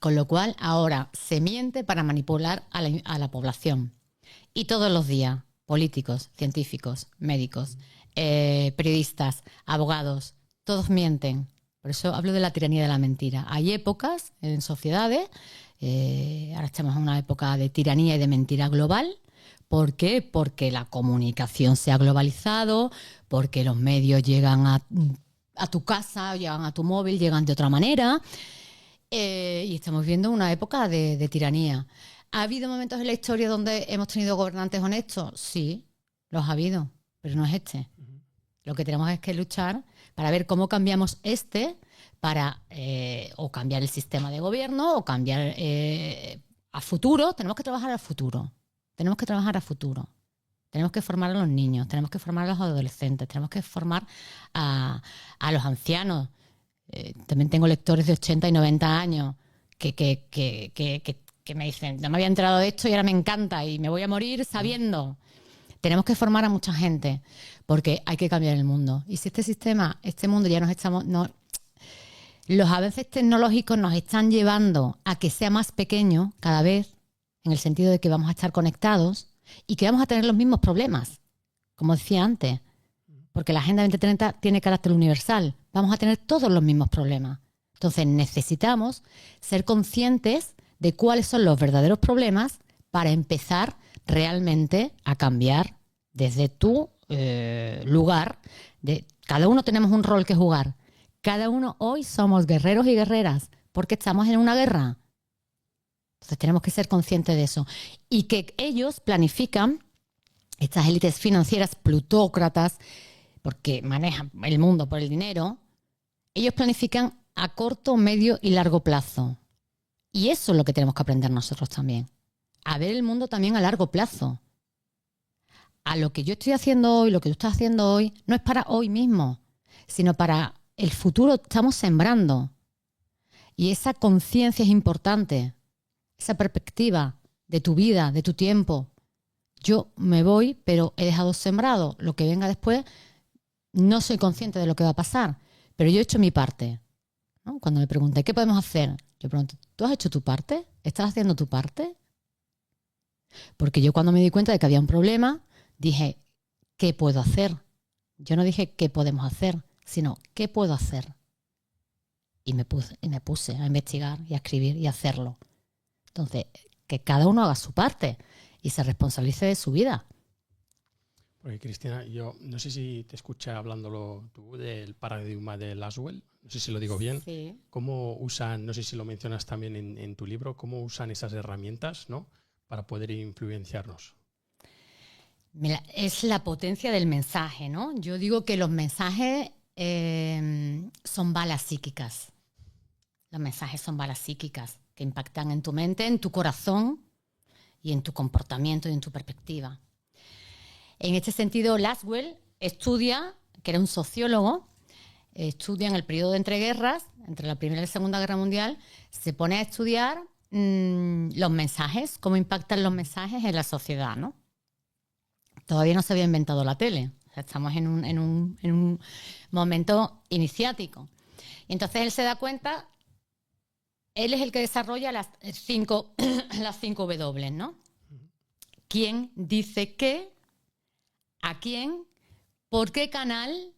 Con lo cual, ahora se miente para manipular a la población. Y todos los días, políticos, científicos, médicos, periodistas, abogados, todos mienten. Por eso hablo de la tiranía de la mentira. Hay épocas en sociedades, ahora estamos en una época de tiranía y de mentira global. ¿Por qué? Porque la comunicación se ha globalizado, porque los medios llegan a tu casa, llegan a tu móvil, llegan de otra manera. Y estamos viendo una época de tiranía. ¿Ha habido momentos en la historia donde hemos tenido gobernantes honestos? Sí, los ha habido, pero no es este. Lo que tenemos es que luchar para ver cómo cambiamos para o cambiar el sistema de gobierno o cambiar a futuro. Tenemos que trabajar a futuro. Tenemos que trabajar a futuro. Tenemos que formar a los niños, tenemos que formar a los adolescentes, tenemos que formar a los ancianos. También tengo lectores de 80 y 90 años que me dicen, no me había enterado de esto y ahora me encanta y me voy a morir sabiendo. Tenemos que formar a mucha gente porque hay que cambiar el mundo. Y si este mundo ya los avances tecnológicos nos están llevando a que sea más pequeño cada vez, en el sentido de que vamos a estar conectados y que vamos a tener los mismos problemas, como decía antes, porque la Agenda 2030 tiene carácter universal. Vamos a tener todos los mismos problemas. Entonces necesitamos ser conscientes de cuáles son los verdaderos problemas para empezar realmente a cambiar desde tu lugar. Cada uno tenemos un rol que jugar. Cada uno hoy somos guerreros y guerreras porque estamos en una guerra. Entonces tenemos que ser conscientes de eso. Y que ellos planifican, estas élites financieras plutócratas, porque manejan el mundo por el dinero, ellos planifican a corto, medio y largo plazo. Y eso es lo que tenemos que aprender nosotros también. A ver el mundo también a largo plazo. A lo que yo estoy haciendo hoy, lo que tú estás haciendo hoy, no es para hoy mismo, sino para el futuro. Estamos sembrando. Y esa conciencia es importante. Esa perspectiva de tu vida, de tu tiempo. Yo me voy, pero he dejado sembrado. Lo que venga después, no soy consciente de lo que va a pasar, pero yo he hecho mi parte, ¿no? Cuando me pregunté, ¿qué podemos hacer? Yo pregunto, ¿tú has hecho tu parte? ¿Estás haciendo tu parte? Porque yo cuando me di cuenta de que había un problema, dije, ¿qué puedo hacer? Yo no dije qué podemos hacer, sino ¿qué puedo hacer? Y me puse a investigar y a escribir y a hacerlo. Entonces, que cada uno haga su parte y se responsabilice de su vida. Porque Cristina, yo no sé si te escuché hablándolo tú del paradigma de Laswell, no sé si lo digo bien. Sí. ¿Cómo usan, no sé si lo mencionas también en tu libro, cómo usan esas herramientas, ¿no?, para poder influenciarnos? Mira, es la potencia del mensaje, ¿no? Yo digo que los mensajes son balas psíquicas. Los mensajes son balas psíquicas que impactan en tu mente, en tu corazón y en tu comportamiento y en tu perspectiva. En este sentido, Laswell estudia, que era un sociólogo, estudia en el periodo de entreguerras, entre la Primera y la Segunda Guerra Mundial, se pone a estudiar los mensajes, cómo impactan los mensajes en la sociedad, ¿no? Todavía no se había inventado la tele. O sea, estamos en un momento iniciático. Y entonces él se da cuenta, él es el que desarrolla las 5 W, ¿no? ¿Quién dice qué? ¿A quién? ¿Por qué canal?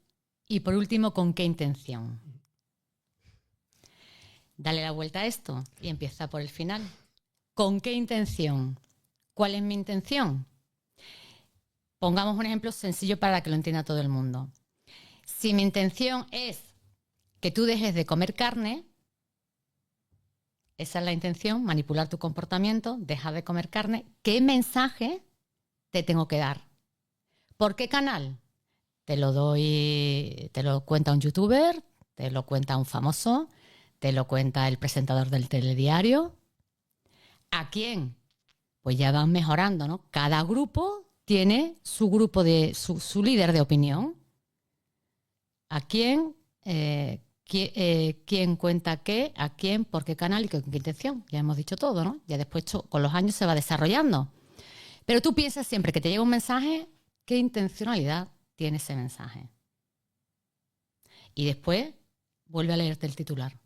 Y por último, ¿con qué intención? Dale la vuelta a esto y empieza por el final. ¿Con qué intención? ¿Cuál es mi intención? Pongamos un ejemplo sencillo para que lo entienda todo el mundo. Si mi intención es que tú dejes de comer carne, esa es la intención, manipular tu comportamiento, dejar de comer carne, ¿qué mensaje te tengo que dar? ¿Por qué canal? Te lo cuenta un youtuber, te lo cuenta un famoso, te lo cuenta el presentador del telediario. ¿A quién? Pues ya van mejorando, ¿no? Cada grupo tiene su grupo su líder de opinión. ¿A quién? ¿Quién cuenta qué? ¿A quién? ¿Por qué canal? ¿Y con qué intención? Ya hemos dicho todo, ¿no? Ya después con los años se va desarrollando. Pero tú piensas siempre que te llega un mensaje, ¿qué intencionalidad tiene ese mensaje? Y después vuelve a leerte el titular.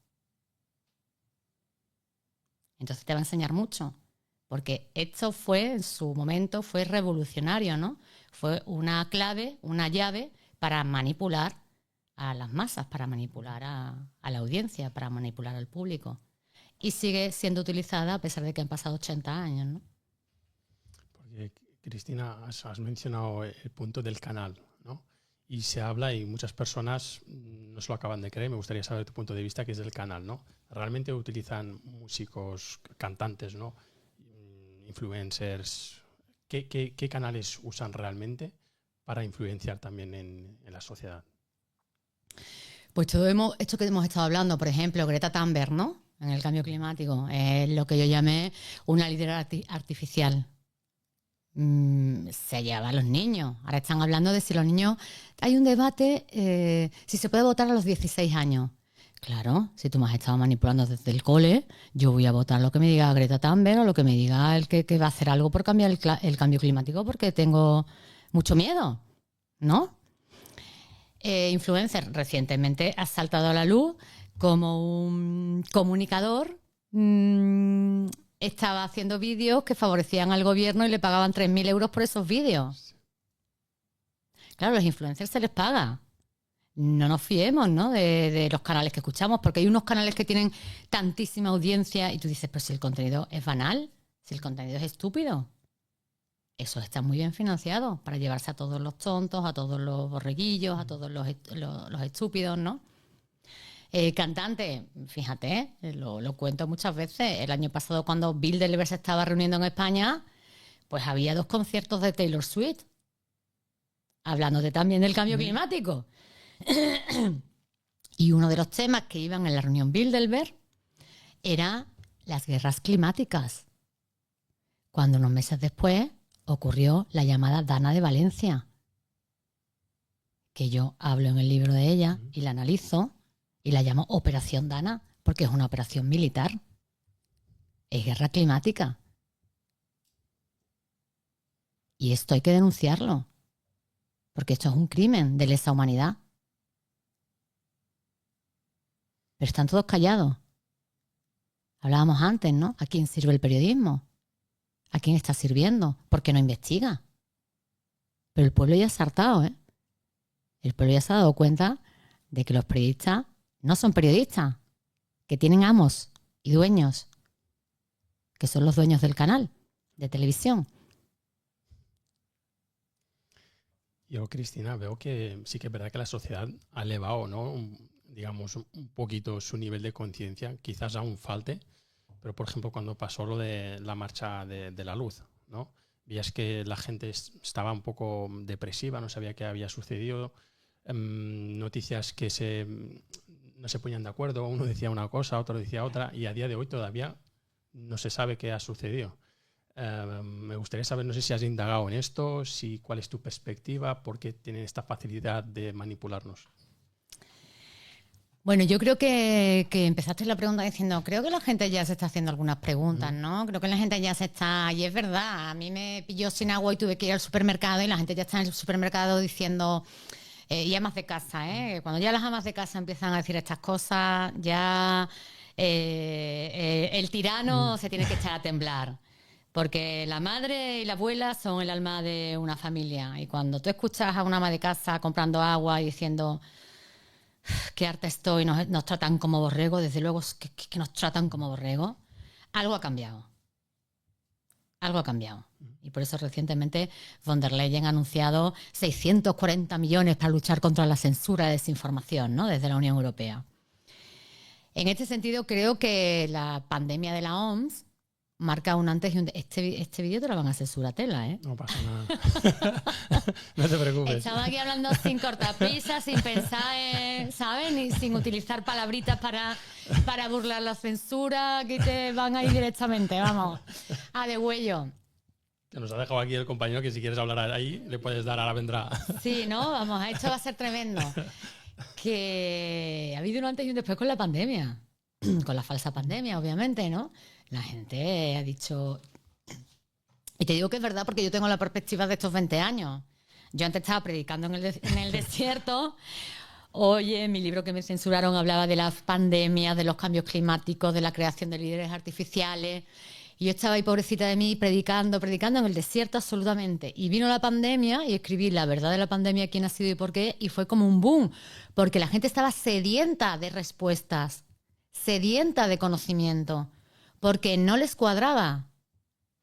Entonces te va a enseñar mucho. Porque esto en su momento, fue revolucionario, ¿no? Fue una clave, una llave para manipular a las masas, para manipular a la audiencia, para manipular al público. Y sigue siendo utilizada a pesar de que han pasado 80 años, ¿no? Porque, Cristina, has mencionado el punto del canal, ¿no? Y se habla y muchas personas no se lo acaban de creer. Me gustaría saber tu punto de vista, que es del canal, ¿no? Realmente utilizan músicos, cantantes, ¿no? Influencers. ¿Qué canales usan realmente para influenciar también en la sociedad? Pues todo esto que hemos estado hablando, por ejemplo, Greta Thunberg, ¿no? En el cambio climático, es lo que yo llamé una líder artificial. Se lleva a los niños. Ahora están hablando de si los niños... Hay un debate si se puede votar a los 16 años. Claro, si tú me has estado manipulando desde el cole, yo voy a votar lo que me diga Greta Thunberg o lo que me diga el que va a hacer algo por cambiar el cambio climático, porque tengo mucho miedo, ¿no? Influencer recientemente ha saltado a la luz como un comunicador estaba haciendo vídeos que favorecían al gobierno y le pagaban 3.000 euros por esos vídeos. Claro, a los influencers se les paga. No nos fiemos, ¿no? de los canales que escuchamos, porque hay unos canales que tienen tantísima audiencia y tú dices, pero si el contenido es banal, si el contenido es estúpido. Esos están muy bien financiados para llevarse a todos los tontos, a todos los borreguillos, a todos los estúpidos, ¿no? Cantante, fíjate, lo cuento muchas veces. El año pasado, cuando Bilderberg se estaba reuniendo en España, pues había 2 conciertos de Taylor Swift, hablándote también del cambio climático. Y uno de los temas que iban en la reunión Bilderberg era las guerras climáticas. Cuando unos meses después ocurrió la llamada Dana de Valencia, que yo hablo en el libro de ella y la analizo y la llamo Operación Dana, porque es una operación militar. Es guerra climática. Y esto hay que denunciarlo, porque esto es un crimen de lesa humanidad. Pero están todos callados. Hablábamos antes, ¿no? ¿A quién sirve el periodismo? ¿A quién está sirviendo? ¿Por qué no investiga? Pero el pueblo ya se ha hartado, ¿eh? El pueblo ya se ha dado cuenta de que los periodistas no son periodistas, que tienen amos y dueños, que son los dueños del canal de televisión. Yo, Cristina, veo que sí que es verdad que la sociedad ha elevado, ¿no? Digamos, un poquito su nivel de conciencia. Quizás aún falte, pero por ejemplo, cuando pasó lo de la marcha de la luz, ¿no? Veías que la gente estaba un poco depresiva, no sabía qué había sucedido. Noticias que no se ponían de acuerdo, uno decía una cosa, otro decía otra, y a día de hoy todavía no se sabe qué ha sucedido. Me gustaría saber, no sé si has indagado en esto, cuál es tu perspectiva, por qué tienen esta facilidad de manipularnos. Bueno, yo creo que empezaste la pregunta diciendo, creo que la gente ya se está haciendo algunas preguntas, ¿no? Creo que la gente ya se está, y es verdad, a mí me pilló sin agua y tuve que ir al supermercado y la gente ya está en el supermercado diciendo, y amas de casa, ¿eh? Cuando ya las amas de casa empiezan a decir estas cosas, ya el tirano se tiene que echar a temblar. Porque la madre y la abuela son el alma de una familia. Y cuando tú escuchas a una ama de casa comprando agua y diciendo qué harta estoy, nos tratan como borregos, desde luego que nos tratan como borregos, algo ha cambiado. Algo ha cambiado. Y por eso recientemente von der Leyen ha anunciado 640 millones para luchar contra la censura y desinformación, ¿no? Desde la Unión Europea. En este sentido, creo que la pandemia de la OMS marca un antes y un... Este vídeo te lo van a censurar tela, ¿eh? No pasa nada. No te preocupes. Estamos aquí hablando sin cortapisas, sin pensar, ¿sabes? Ni sin utilizar palabritas para burlar la censura. Aquí te van a ir directamente, vamos, a degüello. Que nos ha dejado aquí el compañero que si quieres hablar ahí le puedes dar, ahora vendrá. Sí, ¿no? Vamos, esto va a ser tremendo. Que ha habido un antes y un después con la pandemia. Con la falsa pandemia, obviamente, ¿no? La gente ha dicho... Y te digo que es verdad porque yo tengo la perspectiva de estos 20 años. Yo antes estaba predicando en el desierto. Oye, mi libro que me censuraron hablaba de las pandemias, de los cambios climáticos, de la creación de líderes artificiales. Y yo estaba ahí, pobrecita de mí, predicando en el desierto absolutamente. Y vino la pandemia y escribí la verdad de la pandemia, quién ha sido y por qué. Y fue como un boom, porque la gente estaba sedienta de respuestas, sedienta de conocimiento, porque no les cuadraba.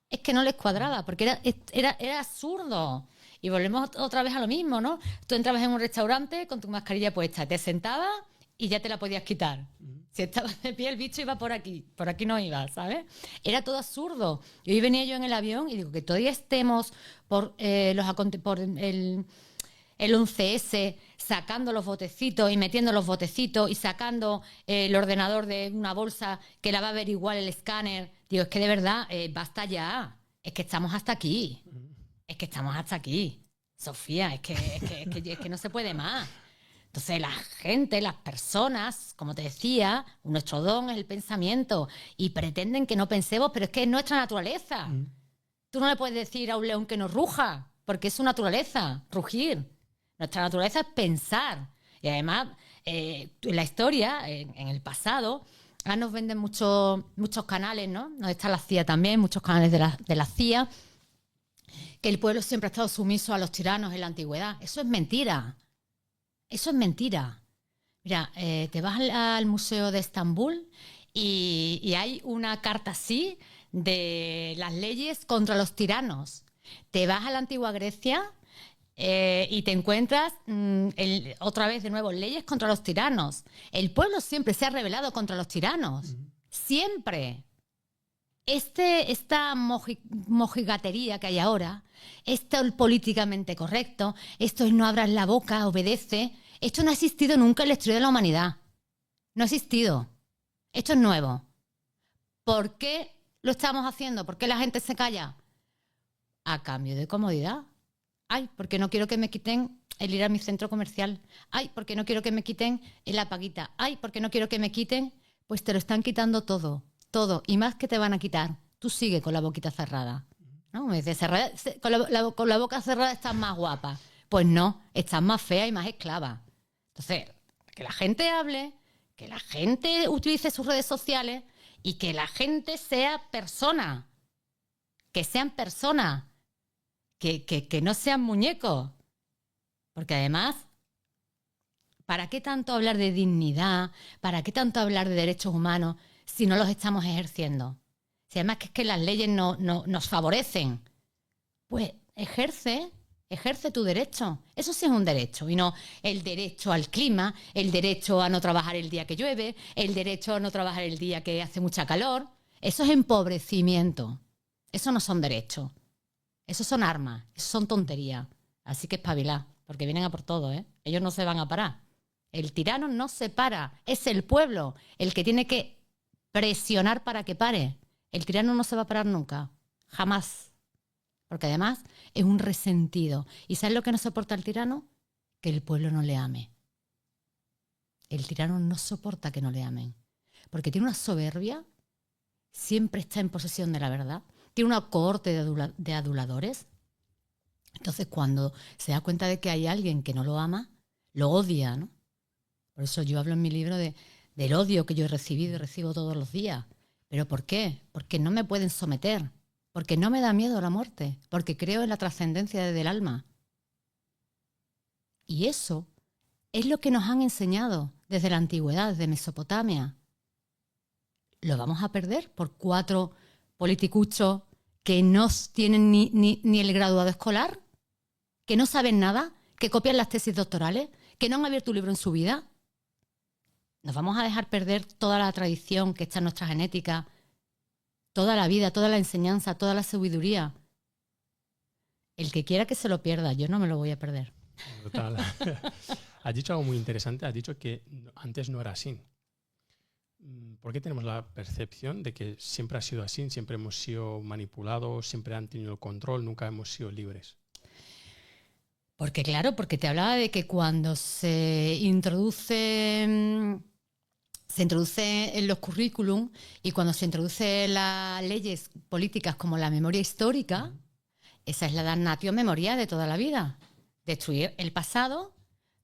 Es que no les cuadraba, porque era absurdo. Y volvemos otra vez a lo mismo, ¿no? Tú entrabas en un restaurante con tu mascarilla puesta, te sentabas y ya te la podías quitar. Si estabas de pie, el bicho iba por aquí no iba, ¿sabes? Era todo absurdo. Y hoy venía yo en el avión y digo que todavía estemos por el 11S sacando los botecitos y metiendo los botecitos y sacando el ordenador de una bolsa que la va a ver igual el escáner. Digo, es que de verdad, basta ya. Es que estamos hasta aquí. Es que estamos hasta aquí. Sofía, es que no se puede más. Entonces la gente, las personas, como te decía, nuestro don es el pensamiento y pretenden que no pensemos, pero es que es nuestra naturaleza. Tú no le puedes decir a un león que no ruja, porque es su naturaleza, rugir. Nuestra naturaleza es pensar. Y además, en la historia, en el pasado, ahora nos venden muchos canales, ¿no? Nos está la CIA también, muchos canales de la CIA, que el pueblo siempre ha estado sumiso a los tiranos en la antigüedad. Eso es mentira. Eso es mentira. Mira, te vas al Museo de Estambul y hay una carta así de las leyes contra los tiranos. Te vas a la antigua Grecia y te encuentras otra vez de nuevo leyes contra los tiranos. El pueblo siempre se ha rebelado contra los tiranos. Siempre. Esta mojigatería que hay ahora, esto políticamente correcto, esto es no abras la boca, obedece, esto no ha existido nunca en la historia de la humanidad. No ha existido. Esto es nuevo. ¿Por qué lo estamos haciendo? ¿Por qué la gente se calla? A cambio de comodidad. Ay, porque no quiero que me quiten el ir a mi centro comercial. Ay, porque no quiero que me quiten la paguita. Ay, porque no quiero que me quiten. Pues te lo están quitando todo. Todo, y más que te van a quitar. Tú sigue con la boquita cerrada. ¿No? Me dice, con la boca cerrada estás más guapa. Pues no, estás más fea y más esclava. Entonces, que la gente hable, que la gente utilice sus redes sociales y que la gente sea persona. Que sean personas. Que no sean muñecos. Porque además, ¿para qué tanto hablar de dignidad? ¿Para qué tanto hablar de derechos humanos si no los estamos ejerciendo? Si además que es que las leyes no nos favorecen, pues ejerce tu derecho. Eso sí es un derecho, y no el derecho al clima, el derecho a no trabajar el día que llueve, el derecho a no trabajar el día que hace mucha calor. Eso es empobrecimiento. Eso no son derechos. Eso son armas, eso son tonterías. Así que espabilá, porque vienen a por todo, ¿eh? Ellos no se van a parar. El tirano no se para, es el pueblo el que tiene que presionar para que pare. El tirano no se va a parar nunca, jamás. Porque además es un resentido. ¿Y sabes lo que no soporta el tirano? Que el pueblo no le ame. el tirano no soporta que no le amen, porque tiene una soberbia, siempre está en posesión de la verdad, tiene una cohorte de aduladores. Entonces, cuando se da cuenta de que hay alguien que no lo ama, lo odia, ¿no? Por eso yo hablo en mi libro del odio que yo he recibido y recibo todos los días. ¿Pero por qué? Porque no me pueden someter, porque no me da miedo la muerte, porque creo en la trascendencia del alma. Y eso es lo que nos han enseñado desde la antigüedad, desde Mesopotamia. ¿Lo vamos a perder por 4 politicuchos que no tienen ni el graduado escolar? ¿Que no saben nada? ¿Que copian las tesis doctorales? ¿Que no han abierto un libro en su vida? ¿Nos vamos a dejar perder toda la tradición que está en nuestra genética, toda la vida, toda la enseñanza, toda la sabiduría? El que quiera que se lo pierda, yo no me lo voy a perder. Total. Has dicho algo muy interesante, has dicho que antes no era así. ¿Por qué tenemos la percepción de que siempre ha sido así, siempre hemos sido manipulados, siempre han tenido el control, nunca hemos sido libres? Porque claro, porque te hablaba de que cuando se introduce en los currículum y cuando se introduce las leyes políticas como la memoria histórica, esa es la damnatio memoria de toda la vida. Destruir el pasado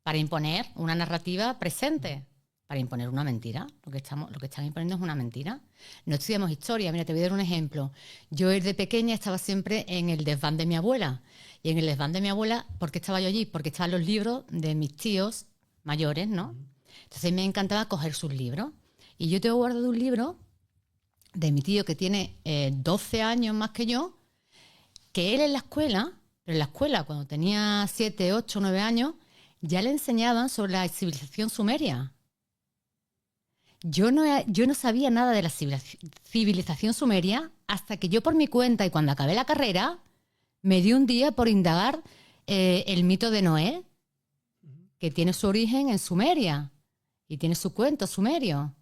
para imponer una narrativa presente, para imponer una mentira. Lo que están imponiendo es una mentira. No estudiamos historia. Mira, te voy a dar un ejemplo. Yo desde pequeña estaba siempre en el desván de mi abuela. Y en el desván de mi abuela, ¿por qué estaba yo allí? Porque estaban los libros de mis tíos mayores, ¿no? Entonces me encantaba coger sus libros. Y yo tengo guardado un libro de mi tío que tiene 12 años más que yo, que él en la escuela, pero en la escuela cuando tenía 7, 8, 9 años, ya le enseñaban sobre la civilización sumeria. Yo no sabía nada de la civilización sumeria hasta que yo por mi cuenta y cuando acabé la carrera me di un día por indagar el mito de Noé, que tiene su origen en Sumeria y tiene su cuento sumerio.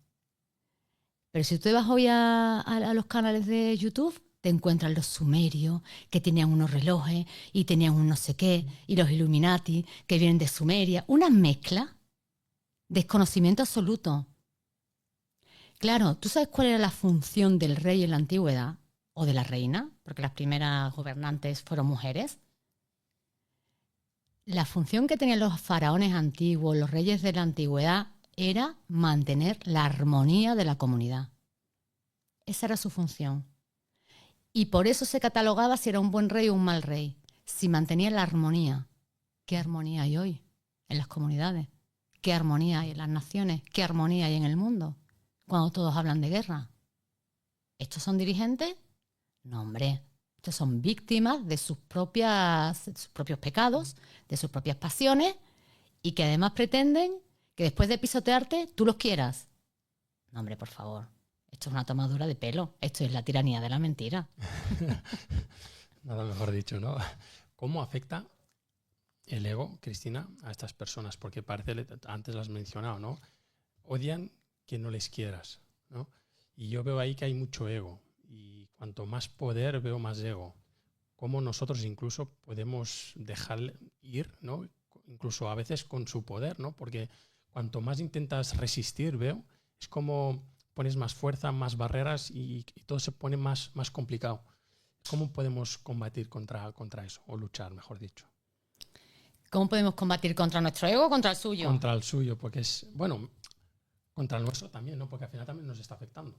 Pero si tú te vas hoy a los canales de YouTube, te encuentras los sumerios, que tenían unos relojes y tenían un no sé qué, y los Illuminati, que vienen de Sumeria. Una mezcla, desconocimiento absoluto. Claro, ¿tú sabes cuál era la función del rey en la antigüedad? O de la reina, porque las primeras gobernantes fueron mujeres. La función que tenían los faraones antiguos, los reyes de la antigüedad, era mantener la armonía de la comunidad. Esa era su función. Y por eso se catalogaba si era un buen rey o un mal rey, si mantenía la armonía. ¿Qué armonía hay hoy en las comunidades? ¿Qué armonía hay en las naciones? ¿Qué armonía hay en el mundo cuando todos hablan de guerra? ¿Estos son dirigentes? No, hombre. Estos son víctimas de sus propios pecados, de sus propias pasiones, y que además pretenden que después de pisotearte tú los quieras. No, hombre, por favor. Esto es una tomadura de pelo. Esto es la tiranía de la mentira. Nada mejor dicho, ¿no? ¿Cómo afecta el ego, Cristina, a estas personas? Porque parece, antes las has mencionado, ¿no? Odian que no les quieras, ¿no? Y yo veo ahí que hay mucho ego. Y cuanto más poder, veo más ego. Cómo nosotros incluso podemos dejar ir, ¿no? Incluso a veces con su poder, ¿no? Porque cuanto más intentas resistir, veo, es como pones más fuerza, más barreras y todo se pone más complicado. ¿Cómo podemos combatir contra eso? O luchar, mejor dicho. ¿Cómo podemos combatir contra nuestro ego o contra el suyo? Contra el suyo, porque es, bueno, contra el nuestro también, ¿no? Porque al final también nos está afectando.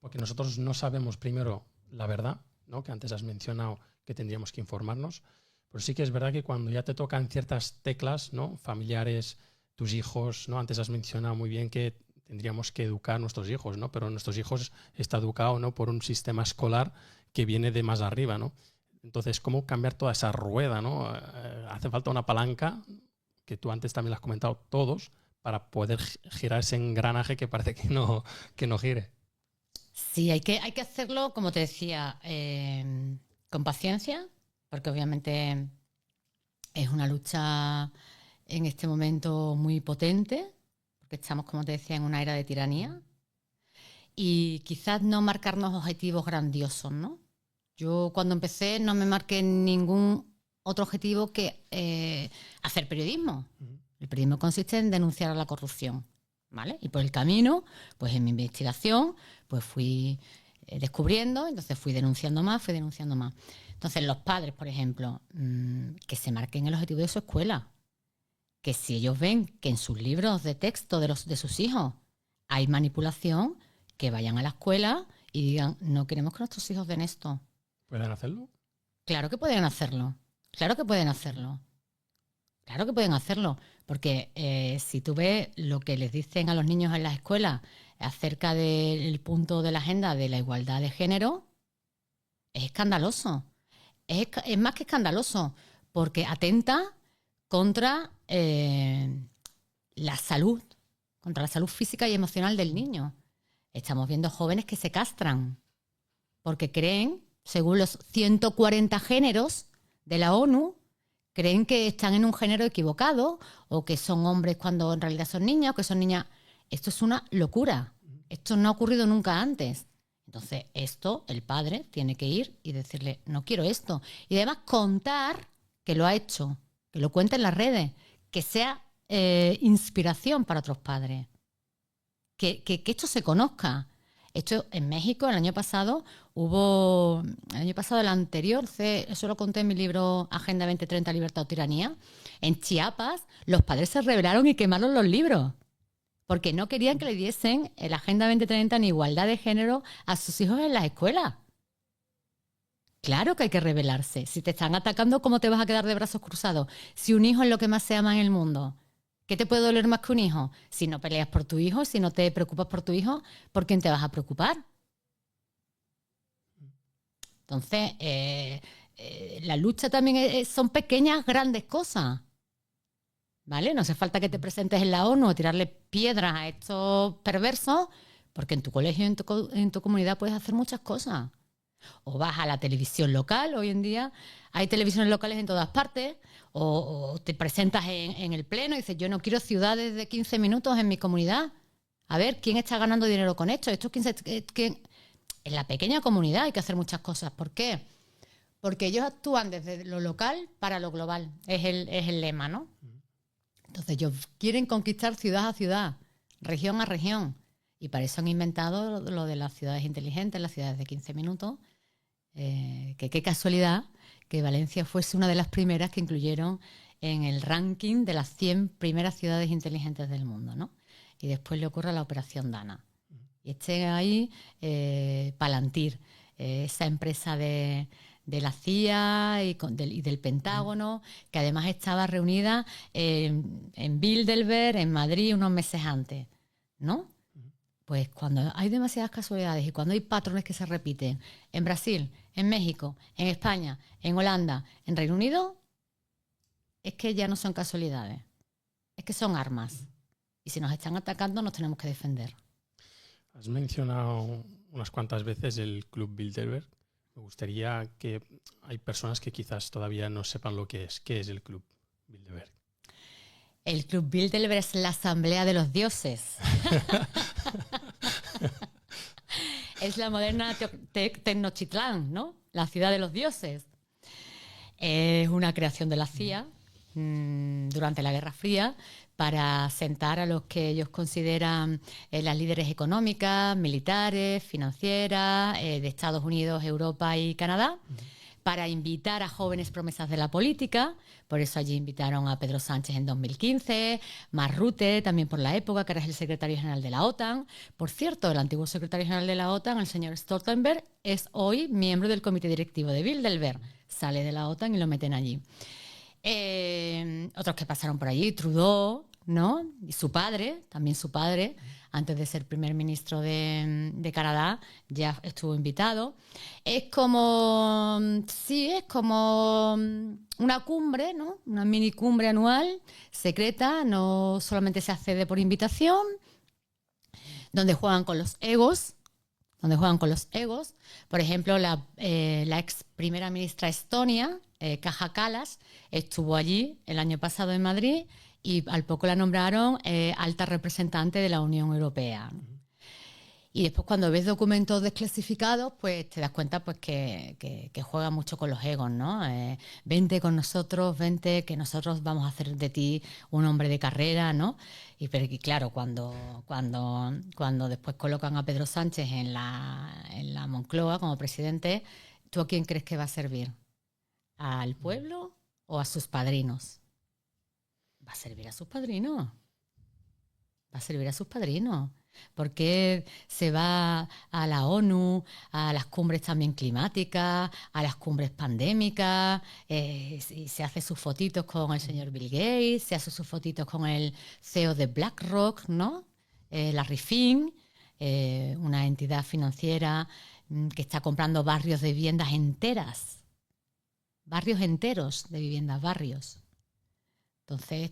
Porque nosotros no sabemos primero la verdad, ¿no? Que antes has mencionado que tendríamos que informarnos. Pero sí que es verdad que cuando ya te tocan ciertas teclas, ¿no? Familiares, tus hijos, ¿no? Antes has mencionado muy bien que tendríamos que educar a nuestros hijos, ¿no? Pero nuestros hijos está educado, ¿no? Por un sistema escolar que viene de más arriba, ¿no? Entonces, ¿cómo cambiar toda esa rueda, ¿no? Hace falta una palanca, que tú antes también lo has comentado, todos, para poder girar ese engranaje que parece que no gire. Sí, hay que hacerlo, como te decía, con paciencia, porque obviamente es una lucha en este momento muy potente, porque estamos, como te decía, en una era de tiranía, y quizás no marcarnos objetivos grandiosos, ¿no? Yo cuando empecé no me marqué ningún otro objetivo que hacer periodismo. El periodismo consiste en denunciar la corrupción. ¿vale? Y por el camino, pues en mi investigación, pues fui descubriendo, entonces fui denunciando más. Entonces los padres, por ejemplo, que se marquen el objetivo de su escuela, que si ellos ven que en sus libros de texto de sus hijos hay manipulación, que vayan a la escuela y digan, no queremos que nuestros hijos den esto. ¿Pueden hacerlo? Claro que pueden hacerlo, claro que pueden hacerlo. Claro que pueden hacerlo, porque si tú ves lo que les dicen a los niños en las escuelas acerca del punto de la agenda de la igualdad de género, es escandaloso. Es más que escandaloso, porque atenta contra la salud física y emocional del niño. Estamos viendo jóvenes que se castran porque creen, según los 140 géneros de la ONU, creen que están en un género equivocado o que son hombres cuando en realidad son niñas o que son niñas. Esto es una locura. Esto no ha ocurrido nunca antes. Entonces, el padre tiene que ir y decirle, no quiero esto. Y además contar que lo ha hecho, que lo cuente en las redes, que sea inspiración para otros padres. Que esto se conozca. Esto en México, el año pasado, el anterior, eso lo conté en mi libro Agenda 2030, Libertad o Tiranía. En Chiapas, los padres se rebelaron y quemaron los libros, porque no querían que le diesen la Agenda 2030 ni igualdad de género a sus hijos en las escuelas. Claro que hay que rebelarse. Si te están atacando, ¿cómo te vas a quedar de brazos cruzados? Si un hijo es lo que más se ama en el mundo. ¿Qué te puede doler más que un hijo? Si no peleas por tu hijo, si no te preocupas por tu hijo, ¿por quién te vas a preocupar? Entonces, la lucha también son pequeñas, grandes cosas. ¿Vale? No hace falta que te presentes en la ONU o tirarle piedras a estos perversos, porque en tu colegio, en tu comunidad puedes hacer muchas cosas. O vas a la televisión local, hoy en día hay televisiones locales en todas partes, o te presentas en el pleno y dices, yo no quiero ciudades de 15 minutos en mi comunidad. A ver, ¿quién está ganando dinero con esto? En la pequeña comunidad hay que hacer muchas cosas. ¿Por qué? Porque ellos actúan desde lo local para lo global. Es el lema, ¿no? Entonces ellos quieren conquistar ciudad a ciudad, región a región. Y para eso han inventado lo de las ciudades inteligentes, las ciudades de 15 minutos. Que qué casualidad que Valencia fuese una de las primeras que incluyeron en el ranking de las 100 primeras ciudades inteligentes del mundo, ¿no? Y después le ocurre la Operación Dana. Y ahí Palantir, esa empresa de la CIA y del Pentágono, que además estaba reunida en Bilderberg, en Madrid, unos meses antes, ¿no? Pues cuando hay demasiadas casualidades y cuando hay patrones que se repiten en Brasil, en México, en España, en Holanda, en Reino Unido, es que ya no son casualidades, es que son armas. Y si nos están atacando, nos tenemos que defender. Has mencionado unas cuantas veces el Club Bilderberg. Me gustaría que hay personas que quizás todavía no sepan lo que es. ¿Qué es el Club Bilderberg? El Club Bilderberg es la Asamblea de los Dioses. Es la moderna Tenochtitlán, ¿no? La ciudad de los dioses. Es una creación de la CIA durante la Guerra Fría para sentar a los que ellos consideran las líderes económicas, militares, financieras, de Estados Unidos, Europa y Canadá, para invitar a jóvenes promesas de la política. Por eso allí invitaron a Pedro Sánchez en 2015, Mark Rutte, también por la época, que era el secretario general de la OTAN. Por cierto, el antiguo secretario general de la OTAN, el señor Stoltenberg, es hoy miembro del comité directivo de Bilderberg. Sale de la OTAN y lo meten allí. Otros que pasaron por allí, Trudeau, ¿no? Y su padre, antes de ser primer ministro de Canadá, ya estuvo invitado. Es como una cumbre, ¿no? Una mini cumbre anual, secreta, no solamente se accede por invitación, donde juegan con los egos. Por ejemplo, la ex primera ministra Estonia, Kaja Kallas, estuvo allí el año pasado en Madrid y al poco la nombraron alta representante de la Unión Europea. Y después cuando ves documentos desclasificados, pues te das cuenta pues que juega mucho con los egos, ¿no? Vente con nosotros, vente, que nosotros vamos a hacer de ti un hombre de carrera, ¿no? Y claro, cuando después colocan a Pedro Sánchez en la Moncloa como presidente, ¿tú a quién crees que va a servir? ¿Al pueblo o a sus padrinos? Va a servir a sus padrinos. Va a servir a sus padrinos. Porque se va a la ONU, a las cumbres también climáticas, a las cumbres pandémicas, y se hace sus fotitos con el señor Bill Gates, se hace sus fotitos con el CEO de BlackRock, ¿no? Larry Fink, una entidad financiera que está comprando barrios de viviendas enteras, barrios enteros de viviendas, barrios. Entonces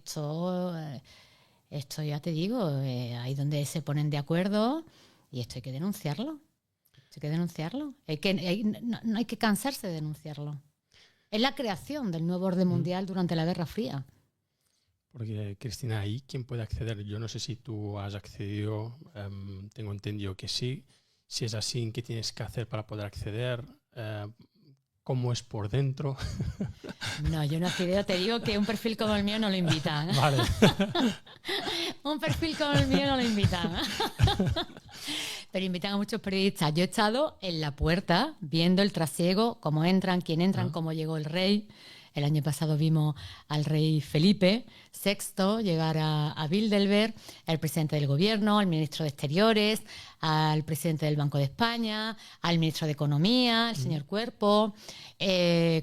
esto ya te digo, ahí donde se ponen de acuerdo, y esto hay que denunciarlo. Hay que denunciarlo. No hay que cansarse de denunciarlo. Es la creación del nuevo orden mundial durante la Guerra Fría. Porque, Cristina, ahí quién puede acceder. Yo no sé si tú has accedido, tengo entendido que sí. Si es así, ¿qué tienes que hacer para poder acceder? ¿Cómo es por dentro? No, yo no accedido. Te digo que un perfil como el mío no lo invitan. Vale. Un perfil como el mío no lo invitan. Pero invitan a muchos periodistas. Yo he estado en la puerta viendo el trasiego, cómo entran, quién entran, cómo llegó el rey. El año pasado vimos al rey Felipe VI llegar a Bilderberg, al presidente del gobierno, al ministro de Exteriores, al presidente del Banco de España, al ministro de Economía, el señor Cuerpo,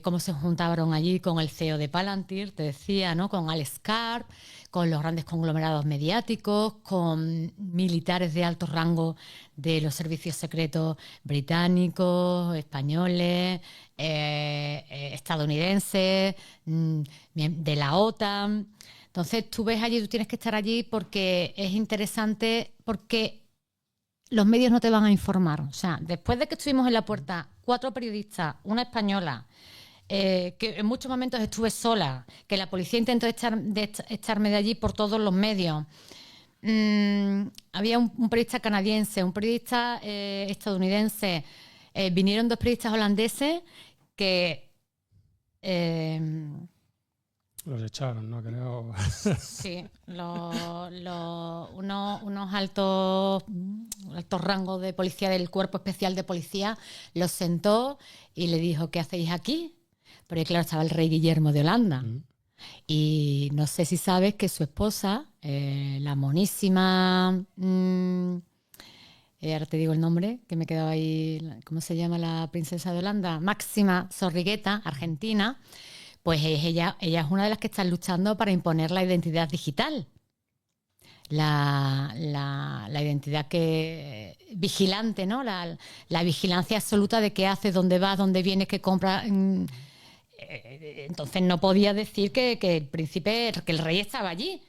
cómo se juntaron allí con el CEO de Palantir, te decía, ¿no? Con Alex Karp, con los grandes conglomerados mediáticos, con militares de alto rango de los servicios secretos británicos, españoles, estadounidenses, de la OTAN. Entonces tú ves allí, tú tienes que estar allí porque es interesante, porque los medios no te van a informar. O sea, después de que estuvimos en la puerta 4 periodistas, una española, que en muchos momentos estuve sola, que la policía intentó echarme de allí por todos los medios. Había un periodista canadiense, un periodista estadounidense, vinieron 2 periodistas holandeses que... Los echaron, ¿no? Creo. Sí, unos altos rangos de policía del Cuerpo Especial de Policía los sentó y le dijo, ¿qué hacéis aquí? Porque claro, estaba el rey Guillermo de Holanda. Y no sé si sabes que su esposa, la monísima... ahora te digo el nombre, que me he quedado ahí... ¿Cómo se llama la princesa de Holanda? Máxima Zorrigueta, argentina. Pues ella es una de las que están luchando para imponer la identidad digital. La identidad vigilante, ¿no? La vigilancia absoluta de qué haces, dónde vas, dónde vienes, qué compras. Entonces no podía decir que el príncipe, que el rey estaba allí.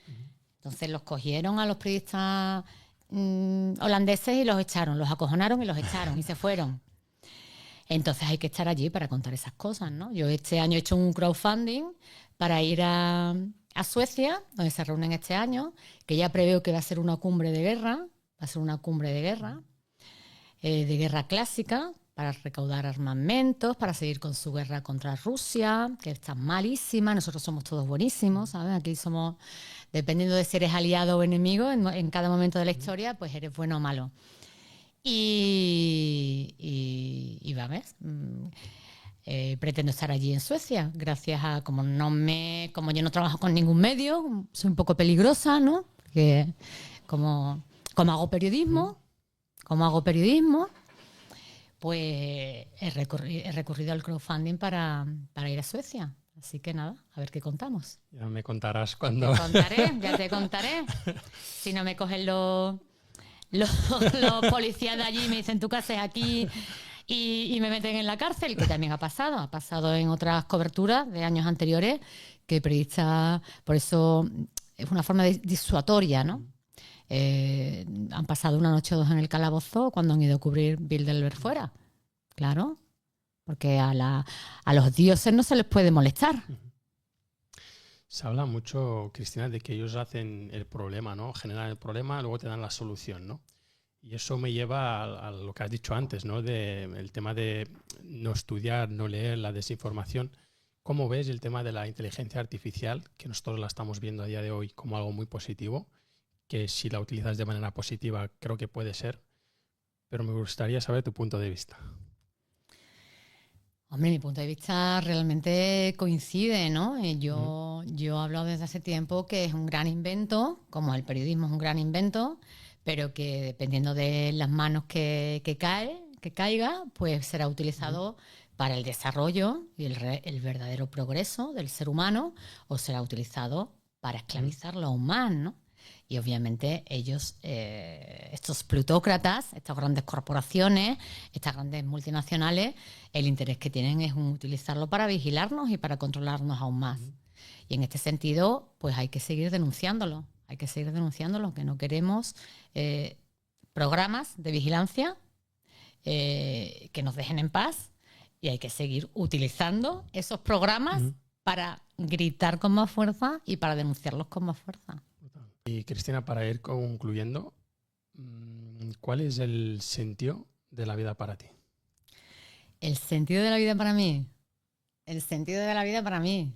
Entonces los cogieron a los periodistas holandeses y los echaron, los acojonaron y los echaron y se fueron. Entonces hay que estar allí para contar esas cosas, ¿no? Yo este año he hecho un crowdfunding para ir a Suecia, donde se reúnen este año, que ya preveo que va a ser una cumbre de guerra, de guerra clásica, para recaudar armamentos, para seguir con su guerra contra Rusia, que está malísima. Nosotros somos todos buenísimos, ¿sabes? Aquí somos, dependiendo de si eres aliado o enemigo, en cada momento de la historia, pues eres bueno o malo. Y vamos, pretendo estar allí en Suecia, gracias a, como yo no trabajo con ningún medio, soy un poco peligrosa, ¿no? Porque como hago periodismo, pues he recurrido al crowdfunding para ir a Suecia. Así que nada, a ver qué contamos. Ya me contarás cuando... Ya te contaré. Si no me cogen los policías de allí y me dicen, ¿tú qué haces aquí? Y me meten en la cárcel, que también ha pasado en otras coberturas de años anteriores, que periodistas, por eso es una forma disuatoria, ¿no? Han pasado una noche o 2 en el calabozo cuando han ido a cubrir Bilderberg fuera, claro, porque a los dioses no se les puede molestar. Se habla mucho, Cristina, de que ellos hacen el problema, ¿no? Generan el problema, luego te dan la solución, ¿no? Y eso me lleva a lo que has dicho antes, ¿no? El tema de no estudiar, no leer, la desinformación. ¿Cómo ves el tema de la inteligencia artificial, que nosotros la estamos viendo a día de hoy como algo muy positivo, que si la utilizas de manera positiva creo que puede ser, pero me gustaría saber tu punto de vista? Hombre, mi punto de vista realmente coincide, ¿no? Yo hablo desde hace tiempo que es un gran invento, como el periodismo es un gran invento, pero que dependiendo de las manos que caiga, pues será utilizado para el desarrollo y el verdadero progreso del ser humano, o será utilizado para esclavizarlo aún más, ¿no? Y obviamente ellos, estos plutócratas, estas grandes corporaciones, estas grandes multinacionales, el interés que tienen es utilizarlo para vigilarnos y para controlarnos aún más. Y en este sentido, pues hay que seguir denunciándolo. Hay que seguir denunciándolo, que no queremos programas de vigilancia que nos dejen en paz, y hay que seguir utilizando esos programas para gritar con más fuerza y para denunciarlos con más fuerza. Y Cristina, para ir concluyendo, ¿cuál es el sentido de la vida para ti? ¿El sentido de la vida para mí? El sentido de la vida para mí.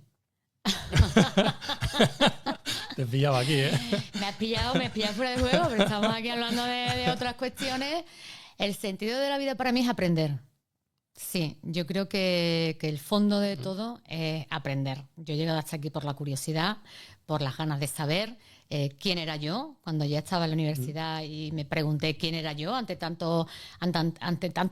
Te he pillado aquí, ¿eh? Me has pillado fuera de juego, pero estamos aquí hablando de otras cuestiones. El sentido de la vida para mí es aprender. Sí, yo creo que el fondo de todo es aprender. Yo he llegado hasta aquí por la curiosidad, por las ganas de saber quién era yo cuando ya estaba en la universidad, y me pregunté quién era yo ante tantos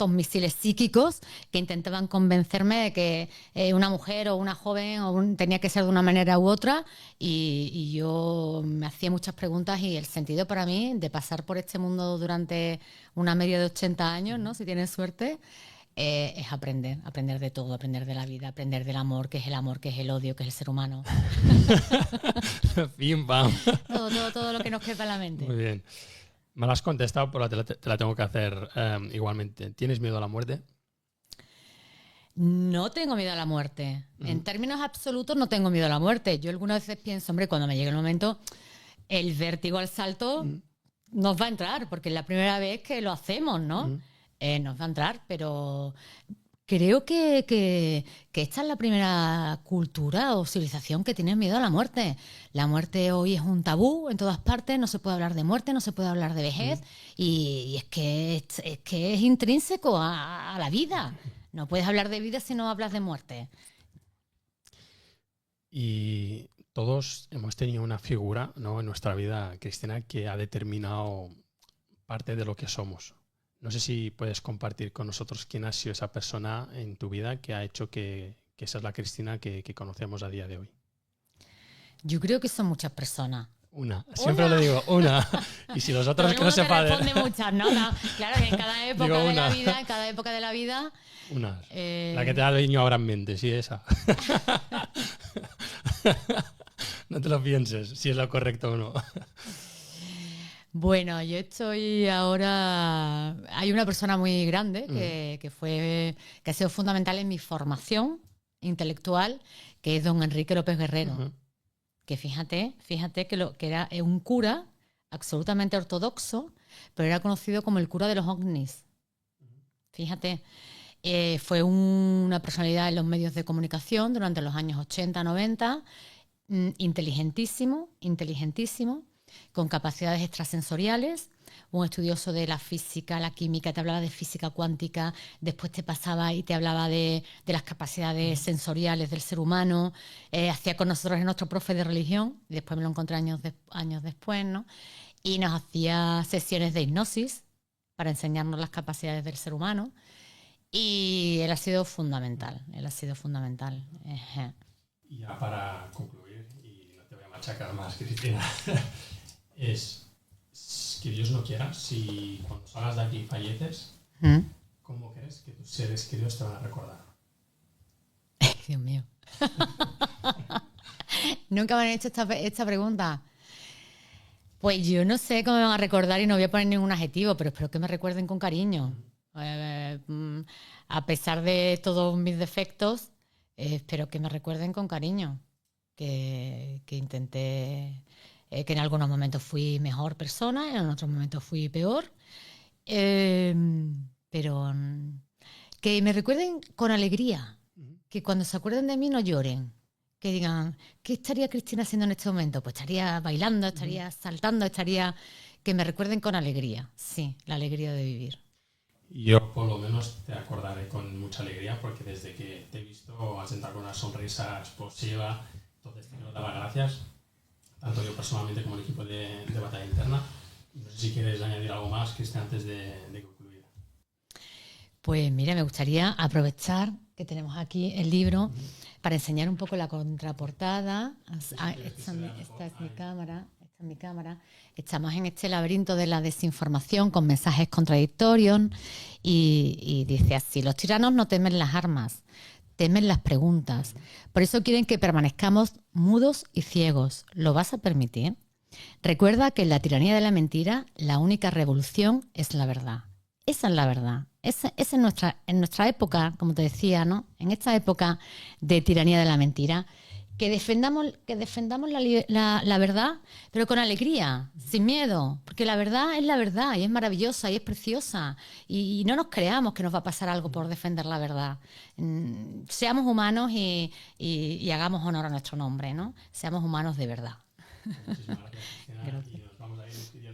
misiles psíquicos que intentaban convencerme de que una mujer o una joven tenía que ser de una manera u otra, y yo me hacía muchas preguntas, y el sentido para mí de pasar por este mundo durante una media de 80 años, ¿no? Si tienes suerte, es aprender de todo, aprender de la vida, aprender del amor, qué es el odio, qué es el ser humano. Pim, pam. Todo lo que nos quepa en la mente. Muy bien. Me lo has contestado, pero te la tengo que hacer igualmente. ¿Tienes miedo a la muerte? No tengo miedo a la muerte. En términos absolutos no tengo miedo a la muerte. Yo algunas veces pienso, hombre, cuando me llegue el momento, el vértigo al salto nos va a entrar, porque es la primera vez que lo hacemos, ¿no? Nos va a entrar, pero creo que esta es la primera cultura o civilización que tiene miedo a la muerte. La muerte hoy es un tabú en todas partes, no se puede hablar de muerte, no se puede hablar de vejez, y es que es intrínseco a la vida. No puedes hablar de vida si no hablas de muerte. Y todos hemos tenido una figura, ¿no?, en nuestra vida, Cristina, que ha determinado parte de lo que somos. No sé si puedes compartir con nosotros quién ha sido esa persona en tu vida que ha hecho que esa es la Cristina que conocemos a día de hoy. Yo creo que son muchas personas. Una. Siempre le digo una. Y si los otros que no sepan. Responde muchas, ¿no? Claro, que en cada época de la vida, una. La que te ha venido ahora en mente, sí, esa. No te lo pienses, si es lo correcto o no. Bueno, yo estoy ahora... Hay una persona muy grande que ha sido fundamental en mi formación intelectual, que es don Enrique López Guerrero. Que fíjate que era un cura absolutamente ortodoxo, pero era conocido como el cura de los ovnis. Fíjate, fue una personalidad en los medios de comunicación durante los años 80, 90, inteligentísimo, con capacidades extrasensoriales, un estudioso de la física, la química, te hablaba de física cuántica, después te pasaba y te hablaba de las capacidades sensoriales del ser humano, hacía con nosotros, es nuestro profe de religión, y después me lo encontré años después, ¿no? Y nos hacía sesiones de hipnosis para enseñarnos las capacidades del ser humano, y él ha sido fundamental, Y ya para concluir, y no te voy a machacar más, Cristina, es que Dios no quiera, si cuando salgas de aquí falleces, ¿cómo crees que tus seres queridos te van a recordar? Dios mío. Nunca me han hecho esta pregunta. Pues yo no sé cómo me van a recordar, y no voy a poner ningún adjetivo, pero espero que me recuerden con cariño. A pesar de todos mis defectos, espero que me recuerden con cariño. Que intenté... que en algunos momentos fui mejor persona, en otros momentos fui peor, Pero que me recuerden con alegría, Ujú. que cuando se acuerden de mí no lloren, que digan, ¿qué estaría Cristina haciendo en este momento? Pues estaría bailando, estaría saltando, estaría... Que me recuerden con alegría, sí, la alegría de vivir. Yo por lo menos te acordaré con mucha alegría porque desde que te he visto has entrado con una sonrisa explosiva, entonces te quiero dar las gracias, tanto yo personalmente como el equipo de Batalla Interna. No sé si quieres añadir algo más, Cristian, antes de concluir. Pues mira, me gustaría aprovechar que tenemos aquí el libro Ujú. para enseñar un poco la contraportada. Sí, si quieres que se vea mejor. Esta es mi Ahí. cámara, esta es mi cámara. Estamos en este laberinto de la desinformación con mensajes contradictorios y dice así, los tiranos no temen las armas, temen las preguntas. Por eso quieren que permanezcamos mudos y ciegos. ¿Lo vas a permitir? Recuerda que en la tiranía de la mentira, la única revolución es la verdad. Esa es la verdad. Esa es en nuestra época, como te decía, ¿no? En esta época de tiranía de la mentira, que defendamos la verdad, pero con alegría, sin miedo, porque la verdad es la verdad y es maravillosa y es preciosa. Y no nos creamos que nos va a pasar algo por defender la verdad. Seamos humanos y hagamos honor a nuestro nombre, ¿no? Seamos humanos de verdad. Muchísimas gracias, Cristina, y Gracias. nos vamos a ir despidiendo.